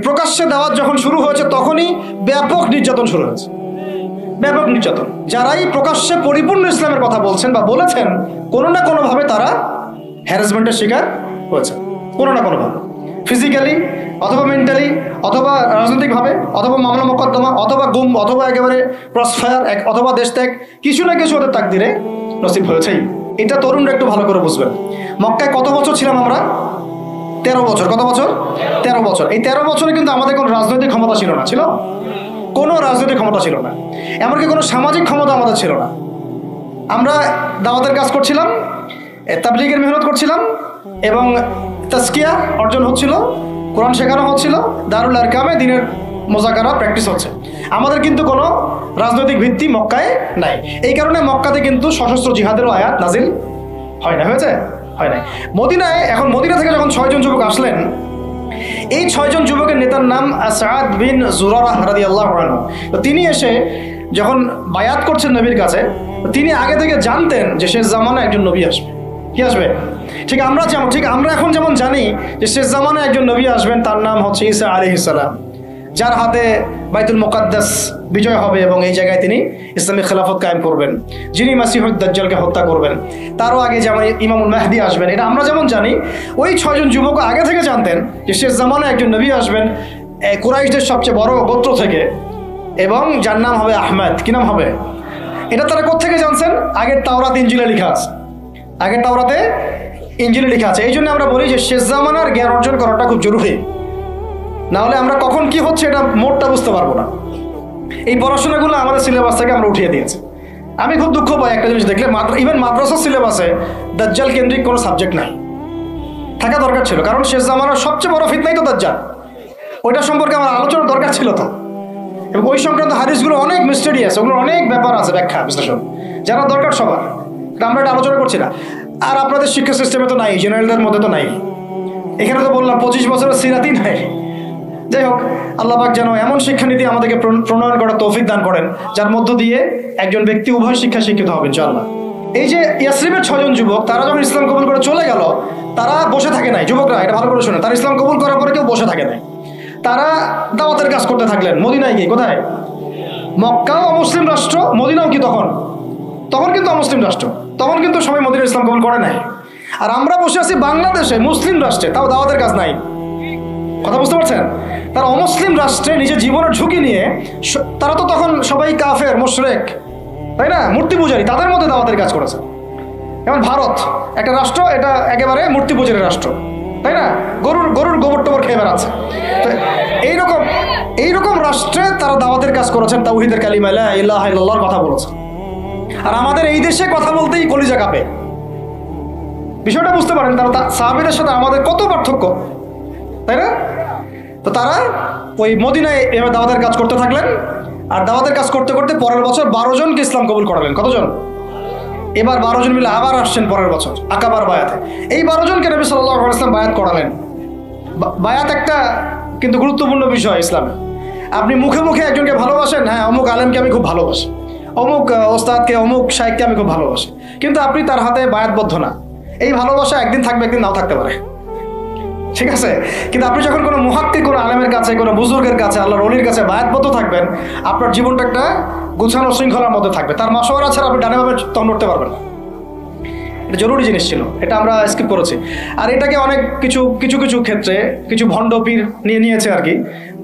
প্রকাশ্যে দাওয়াত যখন শুরু হয়েছে তখনই ব্যাপক নির্যাতন শুরু হয়েছে, ব্যাপক নির্যাতন। যারাই প্রকাশ্যে পরিপূর্ণ ইসলামের কথা বলছেন বা বলেছেন, কোনো না কোনোভাবে তারা হ্যারাসমেন্টের শিকার হয়েছে, কোনো না কোনোভাবে, ফিজিক্যালি অথবা মেন্টালি অথবা রাজনৈতিকভাবে অথবা মামলা মোকদ্দমা অথবা গুম অথবা একেবারে ক্রসফায়ার অথবা দেশ ত্যাগ, কিছু না কিছু ওদের তাকদিরে নসিব হয়েছেই। এটা তরুণরা একটু ভালো করে বুঝবেন। মক্কায় কত বছর ছিলাম আমরা? 13 বছর। কত বছর? 13 বছর। এই 13 বছরে কিন্তু আমাদের কোনো রাজনৈতিক ক্ষমতা ছিল না, ছিল কোনো রাজনৈতিক ক্ষমতা ছিল না, এমনকি কোনো সামাজিক ক্ষমতা আমাদের ছিল না। আমরা দাওয়াতের কাজ করছিলাম, তাবলীগের মেহনত করছিলাম এবং তাজকিয়া অর্জন হচ্ছিল, কোরআন শেখানো হচ্ছিল, দারুল আরকামে দিনের মোজাকারা প্র্যাকটিস হচ্ছে। আমাদের কিন্তু কোনো রাজনৈতিক ভিত্তি মক্কায় নাই। এই কারণে মক্কাতে কিন্তু সশস্ত্র জিহাদেরও আয়াত নাজিল হয় না, হয়েছে? হয় নাই। মদিনায়, এখন মদিনা থেকে যখন 6 জন যুবক আসলেন, এই 6 জন যুবকের নেতার নাম সাদ বিন জুরারাহ রাদিয়াল্লাহু আনহু। তো তিনি এসে যখন বায়াত করছেন নবীর কাছে, তিনি আগে থেকে জানতেন যে শেষ জামানায় একজন নবী আসবে। কি আসবে? ঠিক আমরা এখন যেমন জানি যে শেষ জামানায় একজন নবী আসবেন, তার নাম হচ্ছে ঈসা আলাইহিস সালাম, যার হাতে বাইতুল মুকাদ্দাস বিজয় হবে এবং এই জায়গায় তিনি ইসলামী খেলাফত কায়েম করবেন, যিনি মাসিহুদ দাজ্জালকে হত্যা করবেন। তারও আগে যেমন ইমামুল মাহদি আসবেন, এটা আমরা যেমন জানি, ওই 6 জন যুবক আগে থেকে জানতেন যে শেষ জামানায় একজন নবী আসবেন কুরাইশদের সবচেয়ে বড় গোত্র থেকে, এবং যার নাম হবে আহমেদ। কি নাম হবে? এটা তারা কোত্থেকে জানছেন? আগের তাওরাত ইনজিলে লেখা আছে, আগের তাওরাতে ইনজিলে লেখা আছে। এই জন্য আমরা বলি যে শেষ জামানার জ্ঞান অর্জন করাটা খুব জরুরি, না হলে আমরা কখন কি হচ্ছে এটা মোটটা বুঝতে পারবো না। এই পড়াশোনাগুলো আমাদের সিলেবাস থেকে আমরা উঠিয়ে দিয়েছি। আমি খুব দুঃখ পাই একটা জিনিস দেখলে, ইভেন মাদ্রাসার সিলেবাসে দাজ্জাল কেন্দ্রিক কোনো সাবজেক্ট নাই, থাকা দরকার ছিল। কারণ শেষ জামানার সবচেয়ে বড় ফিতনাই তো দাজ্জাল, ওইটা সম্পর্কে আমার আলোচনার দরকার ছিল তো। এবং ওই সংক্রান্ত হাদিসগুলো অনেক মিস্টেরিয়াস, ওগুলো অনেক ব্যাপার আছে, ব্যাখ্যা বিশ্লেষণ যারা দরকার সবার, আমরা এটা আলোচনা করছি না। আর আপনাদের শিক্ষা সিস্টেমে তো নাই, জেনারেলদের মধ্যে তো নাই। এখানে তো বললাম 25 বছরের সিরাতই নাই। যাই হোক, আল্লাহ পাক যেন এমন শিক্ষানীতি আমাদেরকে প্রণয়ন করার তৌফিক দান করেন, যার মধ্য দিয়ে একজন ব্যক্তি উভয় শিক্ষা শিক্ষিত হবেন ইনশাআল্লাহ। এই যে ইয়াসরিবের 6 জন যুবক, তারা যখন ইসলাম কবুল করে চলে গেল, তারা বসে থাকে নাই। যুবকরা এটা ভালো করে শুনে, তারা ইসলাম কবুল করার পরে কেউ বসে থাকে নাই, তারা দাওয়াতের কাজ করতে থাকলেন। মদিনায় গিয়ে, কোথায়? মক্কাও অমুসলিম রাষ্ট্র, মদিনাও কি তখন কিন্তু অমুসলিম রাষ্ট্র, তখন কিন্তু সবাই মদিনা ইসলাম কবুল করে নাই। আর আমরা বসে আছি বাংলাদেশে মুসলিম রাষ্ট্রে, তাও দাওয়াতের কাজ নাই। কথা বুঝতে পারছেন? তারা অমুসলিম রাষ্ট্রে নিজের জীবনের ঝুঁকি নিয়ে, তারা তো তখন সবাই কাফের, মুশরিক, তাই না, মূর্তি পূজারী, তাদের মধ্যে দাওয়াতের কাজ করেছে। যেমন ভারত একটা রাষ্ট্র, এটা একেবারে মূর্তি পূজারী রাষ্ট্র, তাই না, গরুর গোবর টোবর খেয়ে বেড়াচ্ছে। তো এইরকম রাষ্ট্রে তারা দাওয়াতের কাজ করেছেন, তাওহীদের কালিমা লা ইলাহা ইল্লাল্লাহর কথা বলেছেন। আর আমাদের এই দেশে কথা বলতেই কলিজা কাঁপে। বিষয়টা বুঝতে পারেন, তারা সাহাবীদের সাথে আমাদের কত পার্থক্য, তাই না? তো তারা ওই মদিনায় এভাবে দাওয়াতের কাজ করতে থাকলেন। আর দাওয়াতের কাজ করতে করতে পরের বছর 12 জনকে ইসলাম কবুল করালেন। কতজন? এবার 12 জন মিলে আবার আসছেন পরের বছর আকাবার বায়াতে। এই 12 জনকে নবী সাল্লাল্লাহু আলাইহি ওয়াসাল্লাম বায়াত করালেন। বায়াত একটা কিন্তু গুরুত্বপূর্ণ বিষয় ইসলামে। আপনি মুখে মুখে একজনকে ভালোবাসেন, হ্যাঁ অমুক আলেমকে আমি খুব ভালোবাসি, অমুক ওস্তাদকে, অমুক শাইখকে আমি খুব ভালোবাসি, কিন্তু আপনি তার হাতে বায়াতবদ্ধ না। এই ভালোবাসা একদিন থাকবে, একদিন নাও থাকতে পারে, ঠিক আছে? কিন্তু আপনি যখন কোনো মুহাক্কিক, কোনো আলেমের কাছে, কোনো বুজুর্গের কাছে, আল্লাহর ওলির কাছে বায়াতবদ্ধ থাকবেন, আপনার জীবনটা একটা গুছানো শৃঙ্খলার মধ্যে থাকবে। তার মাশওয়ারা ছাড়া আপনি ডানে বামে তখন নড়তে পারবেন না। এটা জরুরি জিনিস ছিল, এটা আমরা স্কিপ করেছি। আর এটাকে অনেক কিছু ক্ষেত্রে কিছু ভণ্ড পীর নিয়েছে আর কি,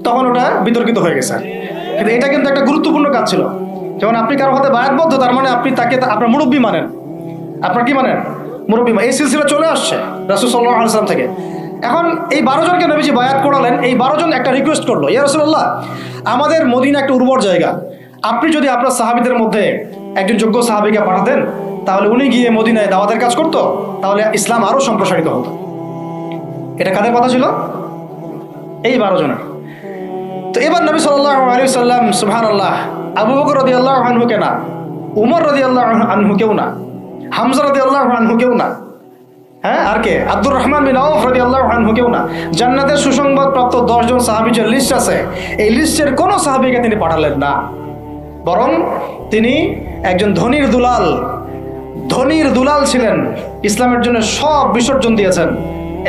তখন ওটা বিতর্কিত হয়ে গেছে। কিন্তু এটা কিন্তু একটা গুরুত্বপূর্ণ কাজ ছিল। যেমন আপনি কারো হাতে বায়াতবদ্ধ, তার মানে আপনি তাকে আপনার মুরব্বী মানেন। আপনার কি মানেন? মুরব্বী। এই সিলসিলা চলে আসছে রাসূল সাল্লাল্লাহু আলাইহি ওয়াসাল্লাম থেকে। এখন এই 12 জনকে নবীজি বায়াত করালেন। এই 12 জন একটা রিকোয়েস্ট করলো, ইয়া রাসূলুল্লাহ, আমাদের মদিনা একটা উর্বর জায়গা, আপনি যদি আপনার সাহাবীদের মধ্যে একজন যোগ্য সাহাবীকে পাঠাতেন, তাহলে উনি গিয়ে মদিনায় দাওয়াতের কাজ করতো, তাহলে ইসলাম আরো সম্প্রসারিত হতো। এটা কাদের কথা ছিল? এই 12 জনের। তো এবার নবী সাল্লাল্লাহু আলাইহি ওয়াসাল্লাম, সুবহানাল্লাহ, আবু বকর রাদিয়াল্লাহু আনহু কে না, উমর রাদিয়াল্লাহু আনহু কেউ না, হামজা রাদিয়াল্লাহু আনহু কেউ না, হ্যাঁ আর কে, আব্দুর রহমান বিন আউফ রাদিয়াল্লাহু আনহু কেউ না। জান্নাতের সুসংবাদ প্রাপ্ত 10 জন সাহাবীর যে লিস্ট আছে, এই লিস্টের কোনো সাহাবীকে তিনি পাঠালেন না, বরং তিনি একজন ধনীর দুলাল ছিলেন। ইসলামের জন্য সব বিসর্জন দিয়েছেন,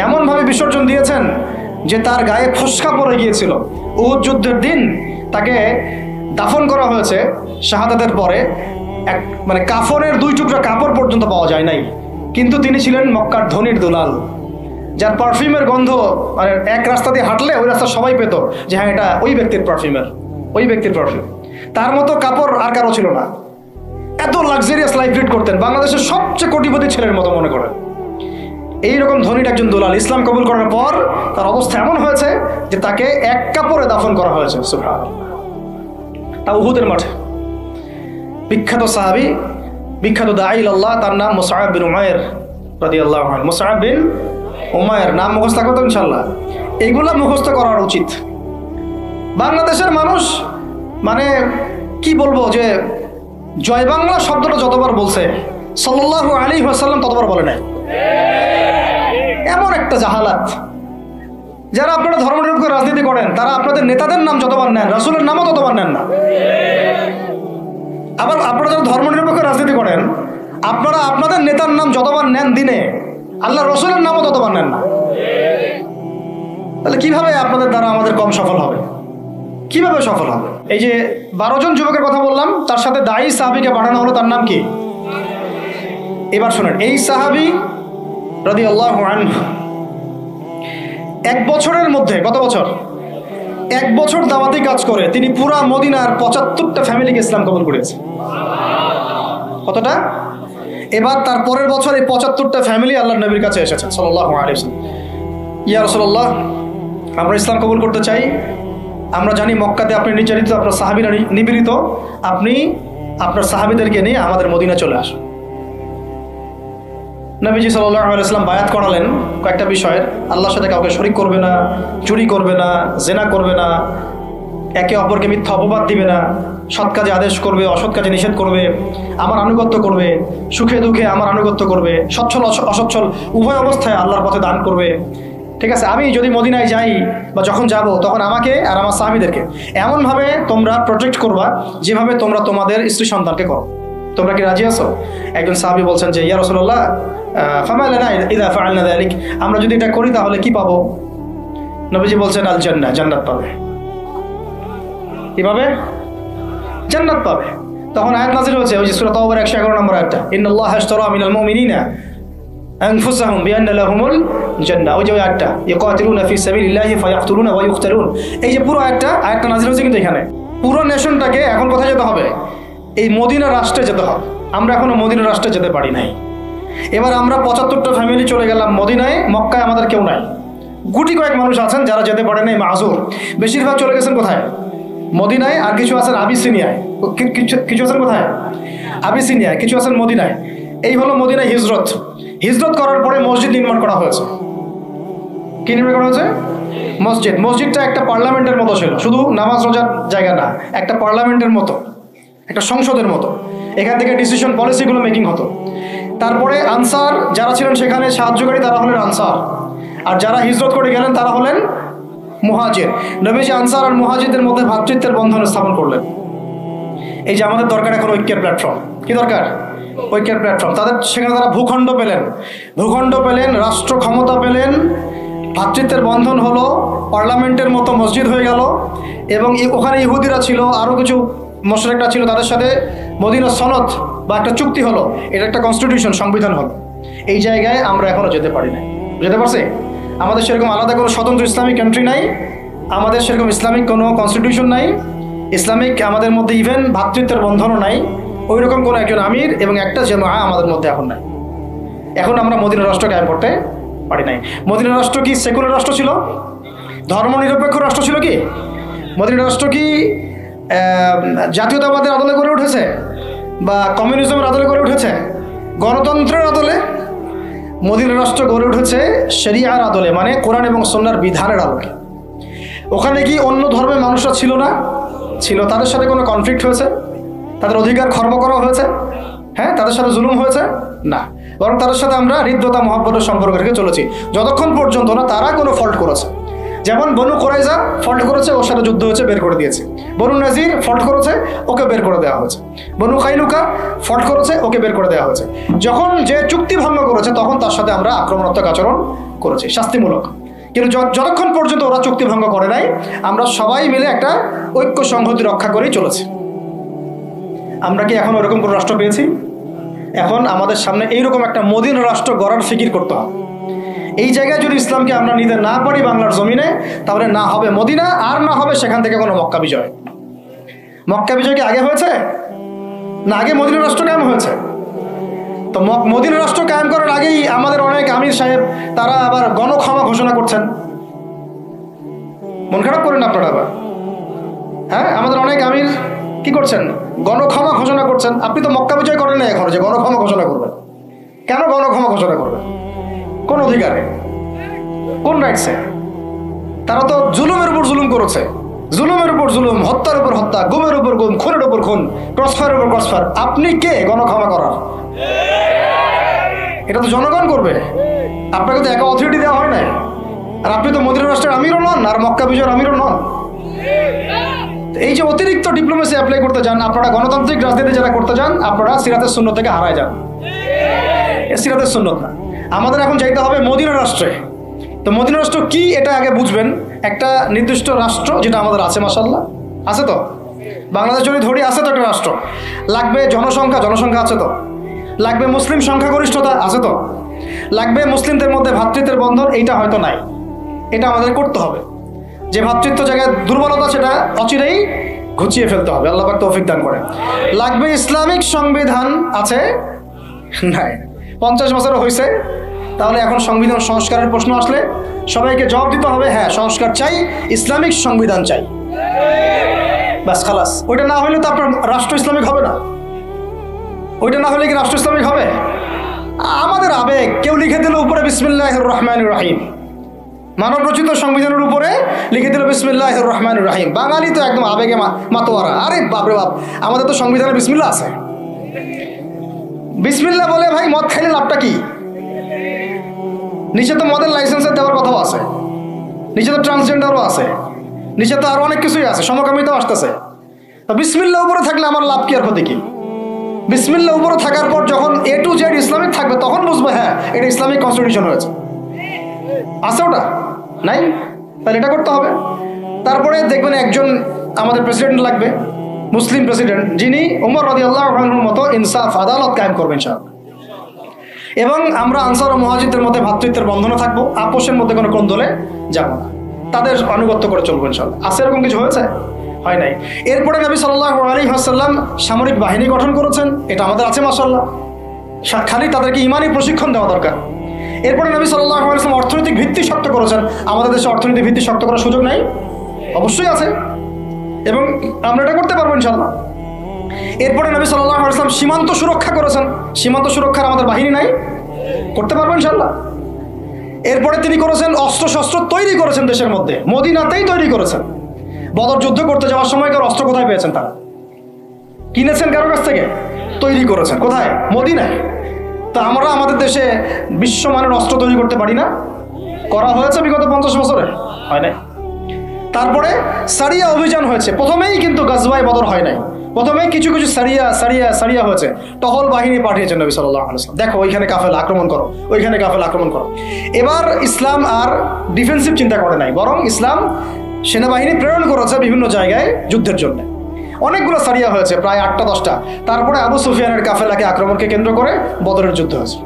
এমনভাবে বিসর্জন দিয়েছেন যে তার গায়ে ফসকা পড়ে গিয়েছিল, উহুদ যুদ্ধের দিন তাকে দাফন করা হয়েছে শাহাদাতের পরে, মানে কাফনের 2 টুকরা কাপড় পর্যন্ত পাওয়া যায় নাই, কিন্তু তিনি ছিলেন মক্কার ধনির দুলাল, যার পারফিউমের গন্ধ মানে এক রাস্তা দিয়ে হাঁটলে ওই রাস্তা সবাই পেত যে হ্যাঁ এটা ওই ব্যক্তির পারফিউম। তার মতো কাপড় আর কারো ছিল না। এত লাক্সারিয়াস লাইফ লিড করতেন, বাংলাদেশের সবচেয়ে কোটিপতি ছেলের মতো মনে করেন। এইরকম ধনীর একজন দুলাল ইসলাম কবুল করার পর তার অবস্থা এমন হয়েছে যে তাকে এক কাপড়ে দাফন করা হয়েছে, সুবহানাল্লাহ, তা উহুদের মাঠে। বিখ্যাত সাহাবী, বিখ্যাত দাঈ ইলাল্লাহ, তার নাম মুসআব বিন উমাইর রাদিয়াল্লাহু আনহু। মুসআব বিন উমাইর নাম মুখস্থ থাকবে তো ইনশাআল্লাহ। এগুলা মুখস্থ করা উচিত। বাংলাদেশের মানুষ মানে কি বলবো, যে জয় বাংলা শব্দটা যতবার বলছে সাল্লাল্লাহু আলাইহি ওয়াসাল্লাম ততবার বলে নাই। এমন একটা জাহালাত। যারা আপনারা ধর্মনিরপেক্ষ রাজনীতি করেন তারা আপনাদের নেতাদের নাম যতবার নেন, রাসূলের নামও ততবার নেন না। আবার আপনারা যারা ধর্মনিরপেক্ষ রাজনীতি করেন আপনারা আপনাদের নেতার নাম যতবার নেন দিনে, আল্লাহ রসুলের নামও ততবার নেন না। তাহলে কিভাবে আপনাদের দ্বারা আমাদের কম সফল হবে? কিভাবে সফল হবে? এই যে 12 জন যুবকের কথা বললাম, তার সাথে দায়ী সাহাবীকে পাঠানো হলো, তার নাম কি? এবার শোনেন, এই সাহাবী রাদিয়াল্লাহু আনহু 1 বছরের মধ্যে, কত বছর? 1 বছর দাওয়াতি কাজ করে তিনি পুরা মদিনার 75টা ফ্যামিলিকে ইসলাম কবুল করেছে। কতটা? এবার তার পরের বছর এই 75টা ফ্যামিলি আল্লাহর নবীর কাছে এসেছে সাল্লাল্লাহু আলাইহি ওয়াসাল্লাম। ইয়া রাসূলুল্লাহ, আমরা ইসলাম কবুল করতে চাই। আমরা জানি মক্কাতে আপনি নির্যাতিত, আপনার সাহাবীরা নিপীড়িত, আপনি আপনার সাহাবীদেরকে নিয়ে আমাদের মদিনা চলে আসুন। নবীজি সাল্লাল্লাহু আলাইহি ওয়াসাল্লাম বায়াত করালেন কয়েকটা বিষয়ের। আল্লাহর সাথে কাউকে শরীক করবে না, চুরি করবে না, জেনা করবে না, একে অপরকে মিথ্যা অপবাদ দিবে না, সৎ কাজে আদেশ করবে, অসৎ কাজে নিষেধ করবে, আমার আনুগত্য করবে, সুখে দুঃখে আমার আনুগত্য করবে, সচ্ছল অসচ্ছল উভয় অবস্থায় আল্লাহর পথে দান করবে। ঠিক আছে, আমি যদি মদিনায় যাই বা যখন যাব তখন আমাকে আর আমার সাহাবীদেরকে এমনভাবে তোমরা প্রোটেক্ট করবা যেভাবে তোমরা তোমাদের স্ত্রী সন্তানকে করো। তোমরা কি রাজি আছো? একজন সাহাবী বলছেন যে ইয়া রাসূলুল্লাহ ফামা লানা ইযা ফাআলনা যালিক, আমরা যদি এটা করি তাহলে কি পাবো? নবীজি বলছেন আল জান্নাহ, জান্নাত পাবে। কিভাবে? জান্নাত পাবে। তখন আয়াত নাযিল হয়েছে, ওই যে সূরা তাওবার 111 নম্বর আয়াতটা, ইন্নাল্লাহা আশতারা মিনাল মুমিনিনা আনফুসাহুম বিআন্না লাহুমুল জান্নাহ। ওই যে আয়াতটা, ইয়াকাতিলুনা ফি সাবিলিল্লাহি ফায়াকতুলুনা ওয়া ইউকতালুন। এই যে পুরো আয়াতটা নাযিল হয়েছে কিন্তু এখানে পুরো নেশনটাকে এখন কোথায় যেতে হবে? এই মদিনা রাষ্ট্রে যেতে হবে। আমরা এখনো মদিনা রাষ্ট্রে যেতে পারি নাই। এবার আমরা 75টা ফ্যামিলি চলে গেলাম মদিনায়, মক্কায় আমাদের কেউ নাই। গুটি কয়েক মানুষ আছেন যারা যেতে পারে নাই, মাযুর। বেশিরভাগ চলে গেছেন কোথায়? মদিনায়। আর কিছু আছেন আবিসিনিয়ায়, কিছু আছেন কোথায়? আবিসিনিয়ায়, কিছু আছেন মদিনায়। এই হলো মদিনায় হিজরত। হিজরত করার পরে মসজিদ নির্মাণ করা হয়েছে। কি নির্মাণ করা হয়েছে? মসজিদ। মসজিদটা একটা পার্লামেন্টের মতো ছিল, শুধু নামাজ রোজার জায়গা না, একটা পার্লামেন্টের মতো, একটা সংসদের মতো। এখান থেকে ডিসিশন পলিসিগুলো মেকিং হতো। তারপরে আনসার যারা ছিলেন সেখানে সাহায্যকারী, তারা হলেন আনসার। আর যারা হিজরত করে গেলেন তারা হলেন মুহাজির। নবীজি আনসার আর মুহাজিরদের মধ্যে ভ্রাতৃত্বের বন্ধন স্থাপন করলেন। এই যে আমাদের দরকার এখন ঐক্যের প্ল্যাটফর্ম। কি দরকার? ঐক্যের প্ল্যাটফর্ম। সেখানে তারা ভূখণ্ড পেলেন, রাষ্ট্র ক্ষমতা পেলেন, ভ্রাতৃত্বের বন্ধন হলো, পার্লামেন্টের মতো মসজিদ হয়ে গেল। এবং ওখানে ইহুদিরা ছিল, আরও কিছু মুশরিকরা ছিল, তাদের সাথে মদিনা সনদ বা একটা চুক্তি হলো, এটা একটা কনস্টিটিউশন, সংবিধান হলো। এই জায়গায় আমরা এখনো যেতে পারি না। যেতে পারছি? আমাদের সেরকম আলাদা কোনো স্বতন্ত্র ইসলামিক কান্ট্রি নাই, আমাদের সেরকম ইসলামিক কোনো কনস্টিটিউশন নাই, ইসলামিক আমাদের মধ্যে ইভেন ভ্রাতৃত্বের বন্ধনও নাই, ওই রকম কোনো একজন আমির এবং একটা জামাআ আমাদের মধ্যে এখন নাই। এখন আমরা মদিনা রাষ্ট্র কায়েম করতে পারি নাই। মদিনা রাষ্ট্র কি সেকুলার রাষ্ট্র ছিল? ধর্মনিরপেক্ষ রাষ্ট্র ছিল কি? মদিনা রাষ্ট্র কি জাতীয়তাবাদের আদলে গড়ে উঠেছে বা কমিউনিজমের আদলে গড়ে উঠেছে? গণতন্ত্রের আদলে? মদিনা রাষ্ট্র গড়ে উঠেছে শরিয়ার আদলে, মানে কোরআন এবং সুন্নাহর বিধানের আলোকে। ওখানে কি অন্য ধর্মের মানুষরা ছিল না? ছিল। তাদের সাথে কোনো কনফ্লিক্ট হয়েছে? তাদের অধিকার খর্ব করা হয়েছে? হ্যাঁ, তাদের সাথে জুলুম হয়েছে? না, বরং তাদের সাথে আমরা হৃদ্যতা মহব্বতের সম্পর্ক রেখে চলেছি যতক্ষণ পর্যন্ত না তারা কোনো ফল্ট করেছে। যেমন বনু কুরাইজা ফল্ট করেছে, ওর সাথে যুদ্ধ হয়েছে, বের করে দিয়েছে। বনু নাজির ফল্ট করেছে, ওকে বের করে দেওয়া হয়েছে। বনু কাইনুকা ফল্ট করেছে, ওকে বের করে দেওয়া হয়েছে। যখন যে চুক্তি ভঙ্গ করেছে তখন তার সাথে আমরা আক্রমণাত্মক আচরণ করেছি, শাস্তিমূলক। কিন্তু যতক্ষণ পর্যন্ত ওরা চুক্তি ভঙ্গ করে নাই, আমরা সবাই মিলে একটা ঐক্য সংহতি রক্ষা করেই চলেছি। আমরা কি এখন ওরকম কোনো রাষ্ট্র পেয়েছি? এখন আমাদের সামনে এইরকম একটা মদিনা রাষ্ট্র গড়ার ফিকির করতে হবে। এই জায়গায় যদি ইসলামকে আমরা নিতে না পারি বাংলার জমিনে, তাহলে না হবে মদিনা, আর না হবে সেখান থেকে কোনো মক্কা বিজয়। মক্কা বিজয় কি আগে হয়েছে না আগে মদিনা রাষ্ট্র কায়েম হয়েছে? তো মদিনা রাষ্ট্র কায়েম করার আগেই আমাদের অনেক আমির সাহেব তারা আবার গণক্ষমা ঘোষণা করছেন। মন খারাপ করেন আপনারা আবার? হ্যাঁ, আমাদের অনেক আমির কি করছেন? গণক্ষমা ঘোষণা করছেন। আপনি তো মক্কা বিজয় করেন না এখন যে গণক্ষমা ঘোষণা করবেন। কেন গণক্ষমা ঘোষণা করবেন? কোন অধিকারে, কোন রাইটসে? তারা তো জুলুমের উপর জুলুম করেছে, জুলুমের উপর জুলুম, হত্যার উপর হত্যা, গুমের উপর গুম, খুনের উপর খুন, ক্রসফায়ারের উপর ক্রসফায়ার। আপনি কে গণক্ষমা করার? এটা তো জনগণ করবে, আপনাকে তো একা অথরিটি দেওয়া হয় না। আর আপনি তো মদিনা রাষ্ট্রের আমিরও নন, আর মক্কা বিজয়ের আমিরও নন। এই যে অতিরিক্ত ডিপ্লোমেসি অ্যাপ্লাই করতে যান আপনারা, গণতান্ত্রিক রাজনীতি যারা করতে যান, আপনারা সিরাতের সুন্নত থেকে হারায় যান। সিরাতের সুন্নত না, আমাদের এখন চাইতে হবে মদিনা রাষ্ট্রে। তো মদিনা রাষ্ট্র কি এটা আগে বুঝবেন। একটা নির্দিষ্ট রাষ্ট্র যেটা আমাদের আছে, মাশাআল্লাহ আছে তো, বাংলাদেশ যদি ধরি আছে তো একটা রাষ্ট্র। লাগবে জনসংখ্যা আছে তো, লাগবে মুসলিম সংখ্যাগরিষ্ঠতা আছে তো, লাগবে মুসলিমদের মধ্যে ভ্রাতৃত্বের বন্ধন, এইটা হয়তো নাই। এটা আমাদের করতে হবে। যে ভ্রাতৃত্ব জায়গায় দুর্বলতা সেটা অচিরেই ঘুচিয়ে ফেলতে হবে, আল্লাহ পাক তৌফিক দান করে। লাগবে ইসলামিক সংবিধান আছে, নাই 50 বছর হয়েছে, তাহলে এখন সংবিধান সংস্কারের প্রশ্ন আসলে সবাইকে জবাব দিতে হবে, হ্যাঁ সংস্কার চাই, ইসলামিক সংবিধান চাই, বাস খালাস। ওইটা না হলে তো আপনার রাষ্ট্র ইসলামিক হবে না। ওইটা না হলে কি রাষ্ট্র ইসলামিক হবে? আমাদের আবেগ, কেউ লিখে দিল উপরে বিসমিল্লাহির রহমানির রহিম, মানব রচিত সংবিধানের উপরে লিখে দিল বিসমিল্লাহির রহমানির রহিম। বাঙালি তো একদম আবেগে মাতোয়ারা। আরে বাপরে বাপ, আমাদের তো সংবিধানে বিসমিল্লাহ আছে। বিসমিল্লাহ বলে ভাই মদ খাইলে লাভটা কি? নিচে তো মদের লাইসেন্সের দেওয়ার কথাও আছে, নিচে তো ট্রান্সজেন্ডারও আছে, নিচে তো আরো অনেক কিছুই আছে, সমকামিতাও আসতেছে। তো বিসমিল্লাহ উপরে থাকলে আমার লাভ কি আর ক্ষতি কি? বিসমিল্লাহ উপরে থাকার পর যখন A to Z ইসলামিক থাকবে তখন বুঝবো হ্যাঁ এটা ইসলামিক কনস্টিটিউশন হয়েছে। আছে ওটা নাই, তাহলে এটা করতে হবে। তারপরে দেখবেন একজন আমাদের প্রেসিডেন্ট লাগবে, মুসলিম প্রেসিডেন্ট, যিনি ওমর রাদিয়াল্লাহু আনহুর মতো ইনসাফ আদালত কায়েম করবেন ইনশাআল্লাহ। এবং আমরা আনসার ও মুহাজিরদের মধ্যে ভ্রাতৃত্বের বন্ধনে থাকবো, আপোষের মধ্যে কোনো কোন্দলে যাব না, তাদের আনুগত্য করে চলবো ইনশাআল্লাহ। আছে এরকম কিছু হয়েছে? হয় নাই। এরপরে নবী সাল্লাল্লাহু আলাইহি ওয়াসাল্লাম সামরিক বাহিনী গঠন করেছেন, এটা আমাদের আছে মাশাআল্লাহ। খালি তাদেরকে ইমানি প্রশিক্ষণ দেওয়া দরকার। এরপরে নবী সাল্লাল্লাহু আলাইহি ওয়াসাল্লাম অর্থনৈতিক ভিত্তি শক্ত করেছেন। আমাদের দেশে অর্থনৈতিক ভিত্তি শক্ত করার সুযোগ নাই? অবশ্যই আছে, এবং আমরা এটা করতে পারবো ইনশাআল্লাহ। এরপরে নবী সাল্লাল্লাহু আলাইহি ওয়াসাল্লাম সীমান্ত সুরক্ষা করেছেন। সীমান্ত সুরক্ষার আমাদের বাহিনী নাই? করতে পারবো ইনশাআল্লাহ। এরপরে তিনি করেছেন অস্ত্রশস্ত্র তৈরি করেছেন, দেশের মধ্যে মদিনাতেই তৈরি করেছেন। বদর যুদ্ধ করতে যাওয়ার সময়কার অস্ত্র কোথায় পেয়েছেন? তারা কিনেছেন কারোর কাছ থেকে? তৈরি করেছেন কোথায়? মদিনায়। তা আমরা আমাদের দেশে বিশ্বমানের অস্ত্র তৈরি করতে পারি না? করা হয়েছে বিগত 50 বছরে? হয় নাই। তারপরে সারিয়া অভিযান হয়েছে, প্রথমেই কিন্তু গাজওয়ায়ে বদর হয় নাই, প্রথমেই কিছু কিছু সারিয়া হয়েছে। টহল বাহিনী পাঠিয়েছেন নবী সাল্লাল্লাহু আলাইহি ওয়াসাল্লাম, দেখো ওইখানে কাফেলা আক্রমণ করো, ওইখানে কাফেলা আক্রমণ করো। এবার ইসলাম আর ডিফেন্সিভ চিন্তা করে নাই, বরং ইসলাম সেনাবাহিনী প্রেরণ করেছে বিভিন্ন জায়গায় যুদ্ধের জন্য। অনেকগুলো সারিয়া হয়েছে, প্রায় 8টা-10টা। তারপরে আবু সুফিয়ানের কাফেলাকে আক্রমণকে কেন্দ্র করে বদরের যুদ্ধ হয়েছে।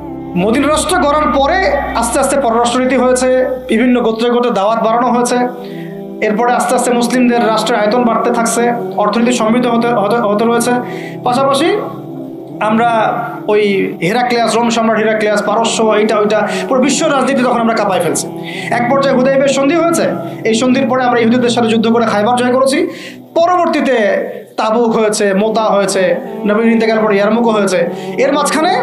মদিনা রাষ্ট্র গড়ার পরে আস্তে আস্তে পররাষ্ট্রনীতি হয়েছে, বিভিন্ন গোত্রে গোত্রে দাওয়াত বাড়ানো হয়েছে। এরপরে আস্তে আস্তে মুসলিমদের রাষ্ট্রের আয়তন বাড়তে থাকছে, অর্থনীতি সমৃদ্ধ হতে রয়েছে। পাশাপাশি আমরা ওই হেরাক্লিয়াস, রোম সম্রাট হেরাক্লিয়াস, পারস্য, এইটা ওইটা পুরো বিশ্ব রাজনীতি তখন আমরা কাঁপাই ফেলছি। এক পর্যায়ে হুদাইবিয়ার সন্ধি হয়েছে, এই সন্ধির পরে আমরা ইহুদিদের সাথে যুদ্ধ করে খায়বার জয় করেছি। পরবর্তীতে তাবুক হয়েছে, মোতা হয়েছে, নবীর ইন্তেকাল পরে ইয়ারমুকও হয়েছে। এর মাঝখানে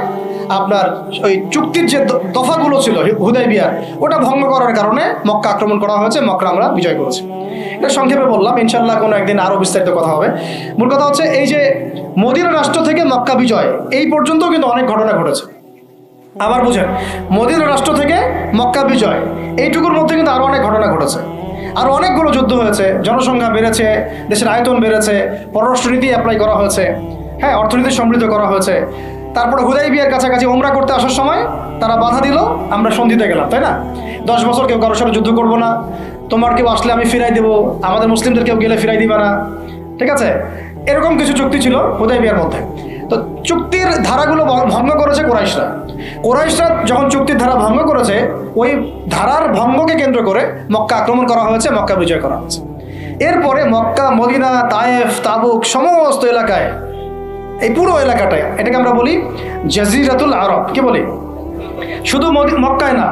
আপনার ওই চুক্তির যে দফাগুলো ছিল হুদাইবিয়ার, ওটা ভঙ্গ করার কারণে মক্কা আক্রমণ করা হয়েছে, মক্কা আমরা বিজয় করেছি। এটা সংক্ষেপে বললাম, ইনশাল্লাহ কোনো একদিন আরও বিস্তারিত কথা হবে। মূল কথা হচ্ছে এই যে মদিনা রাষ্ট্র থেকে মক্কা বিজয় এই পর্যন্ত কিন্তু অনেক ঘটনা ঘটেছে। আবার বুঝেন, মদিনা রাষ্ট্র থেকে মক্কা বিজয় এইটুকুর মধ্যে কিন্তু আরও অনেক ঘটনা ঘটেছে, আরও অনেকগুলো যুদ্ধ হয়েছে, জনসংখ্যা বেড়েছে, দেশের আয়তন বেড়েছে, পররাষ্ট্রনীতি অ্যাপ্লাই করা হয়েছে, হ্যাঁ অর্থনীতি সমৃদ্ধ করা হয়েছে। তারপরে হুদাইবিয়ার কাছাকাছি ওমরা করতে আসার সময় তারা বাধা দিল, আমরা সন্ধিতে গেলাম, তাই না? 10 বছর কেউ কারোর সাথে যুদ্ধ করবো না, তোমার কেউ আসলে আমি ফিরাই দেবো, আমাদের মুসলিমদের কেউ গেলে ফিরাই দিবে না, ঠিক আছে? এরকম কিছু চুক্তি ছিল হুদাইবিয়ার মধ্যে। তো চুক্তির ধারাগুলো ভঙ্গ করেছে কোরাইশরা। কোরাইশরা যখন চুক্তির ধারা ভঙ্গ করেছে, ওই ধারার ভঙ্গকে কেন্দ্র করে মক্কা আক্রমণ করা হয়েছে, মক্কা বিজয় করা হয়েছে। এরপরে মক্কা, মদিনা, তায়েফ, তাবুক সমস্ত এলাকায়, এই পুরো এলাকাটায়, এটাকে আমরা বলি জাজিরাতুল আরব। কি বলি? শুধু মক্কায় না,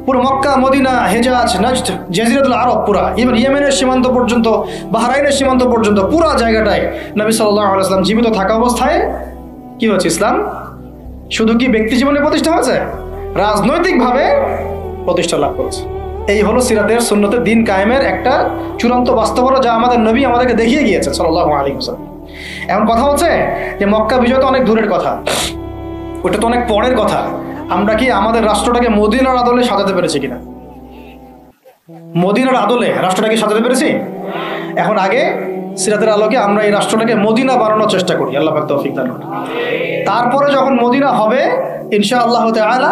পুরো মক্কা, মদিনা, হেজাজ, নাজদ, জাজিরাতুল আরব পুরা, ইভেন ইয়েমেনের সীমান্ত পর্যন্ত, বাহরাইনের সীমান্ত পর্যন্ত পুরা জায়গাটায় নবী সাল্লাল্লাহু আলাইহি ওয়াসাল্লাম জীবিত থাকা অবস্থায় কি হচ্ছে? ইসলাম শুধু কি ব্যক্তি জীবনে প্রতিষ্ঠা হয়েছে, রাজনৈতিকভাবে প্রতিষ্ঠা লাভ করেছে। এই হলো সিরাতের সুন্নতের দিন কায়েমের একটা চূড়ান্ত বাস্তবতা, যা আমাদের নবী আমাদেরকে দেখিয়ে গিয়েছে সাল্লাল্লাহু আলাইহি ওয়াসাল্লাম। এখন কথা হচ্ছে যে মক্কা বিজয় তো অনেক দূরের কথা, ওটা তো অনেক পরের কথা। আমরা কি আমাদের রাষ্ট্রটাকে মদিনার আদলে সাজাতে পেরেছি কিনা? মদিনার আদলে রাষ্ট্রটাকে সাজাতে পেরেছি? এখন আগে সিরাতের আলোকে আমরা এই রাষ্ট্রটাকে মদিনা বানানোর চেষ্টা করি, আল্লাহ পাক তৌফিক দান করুন। তারপরে যখন মদিনা হবে ইনশাআল্লাহ তাআলা,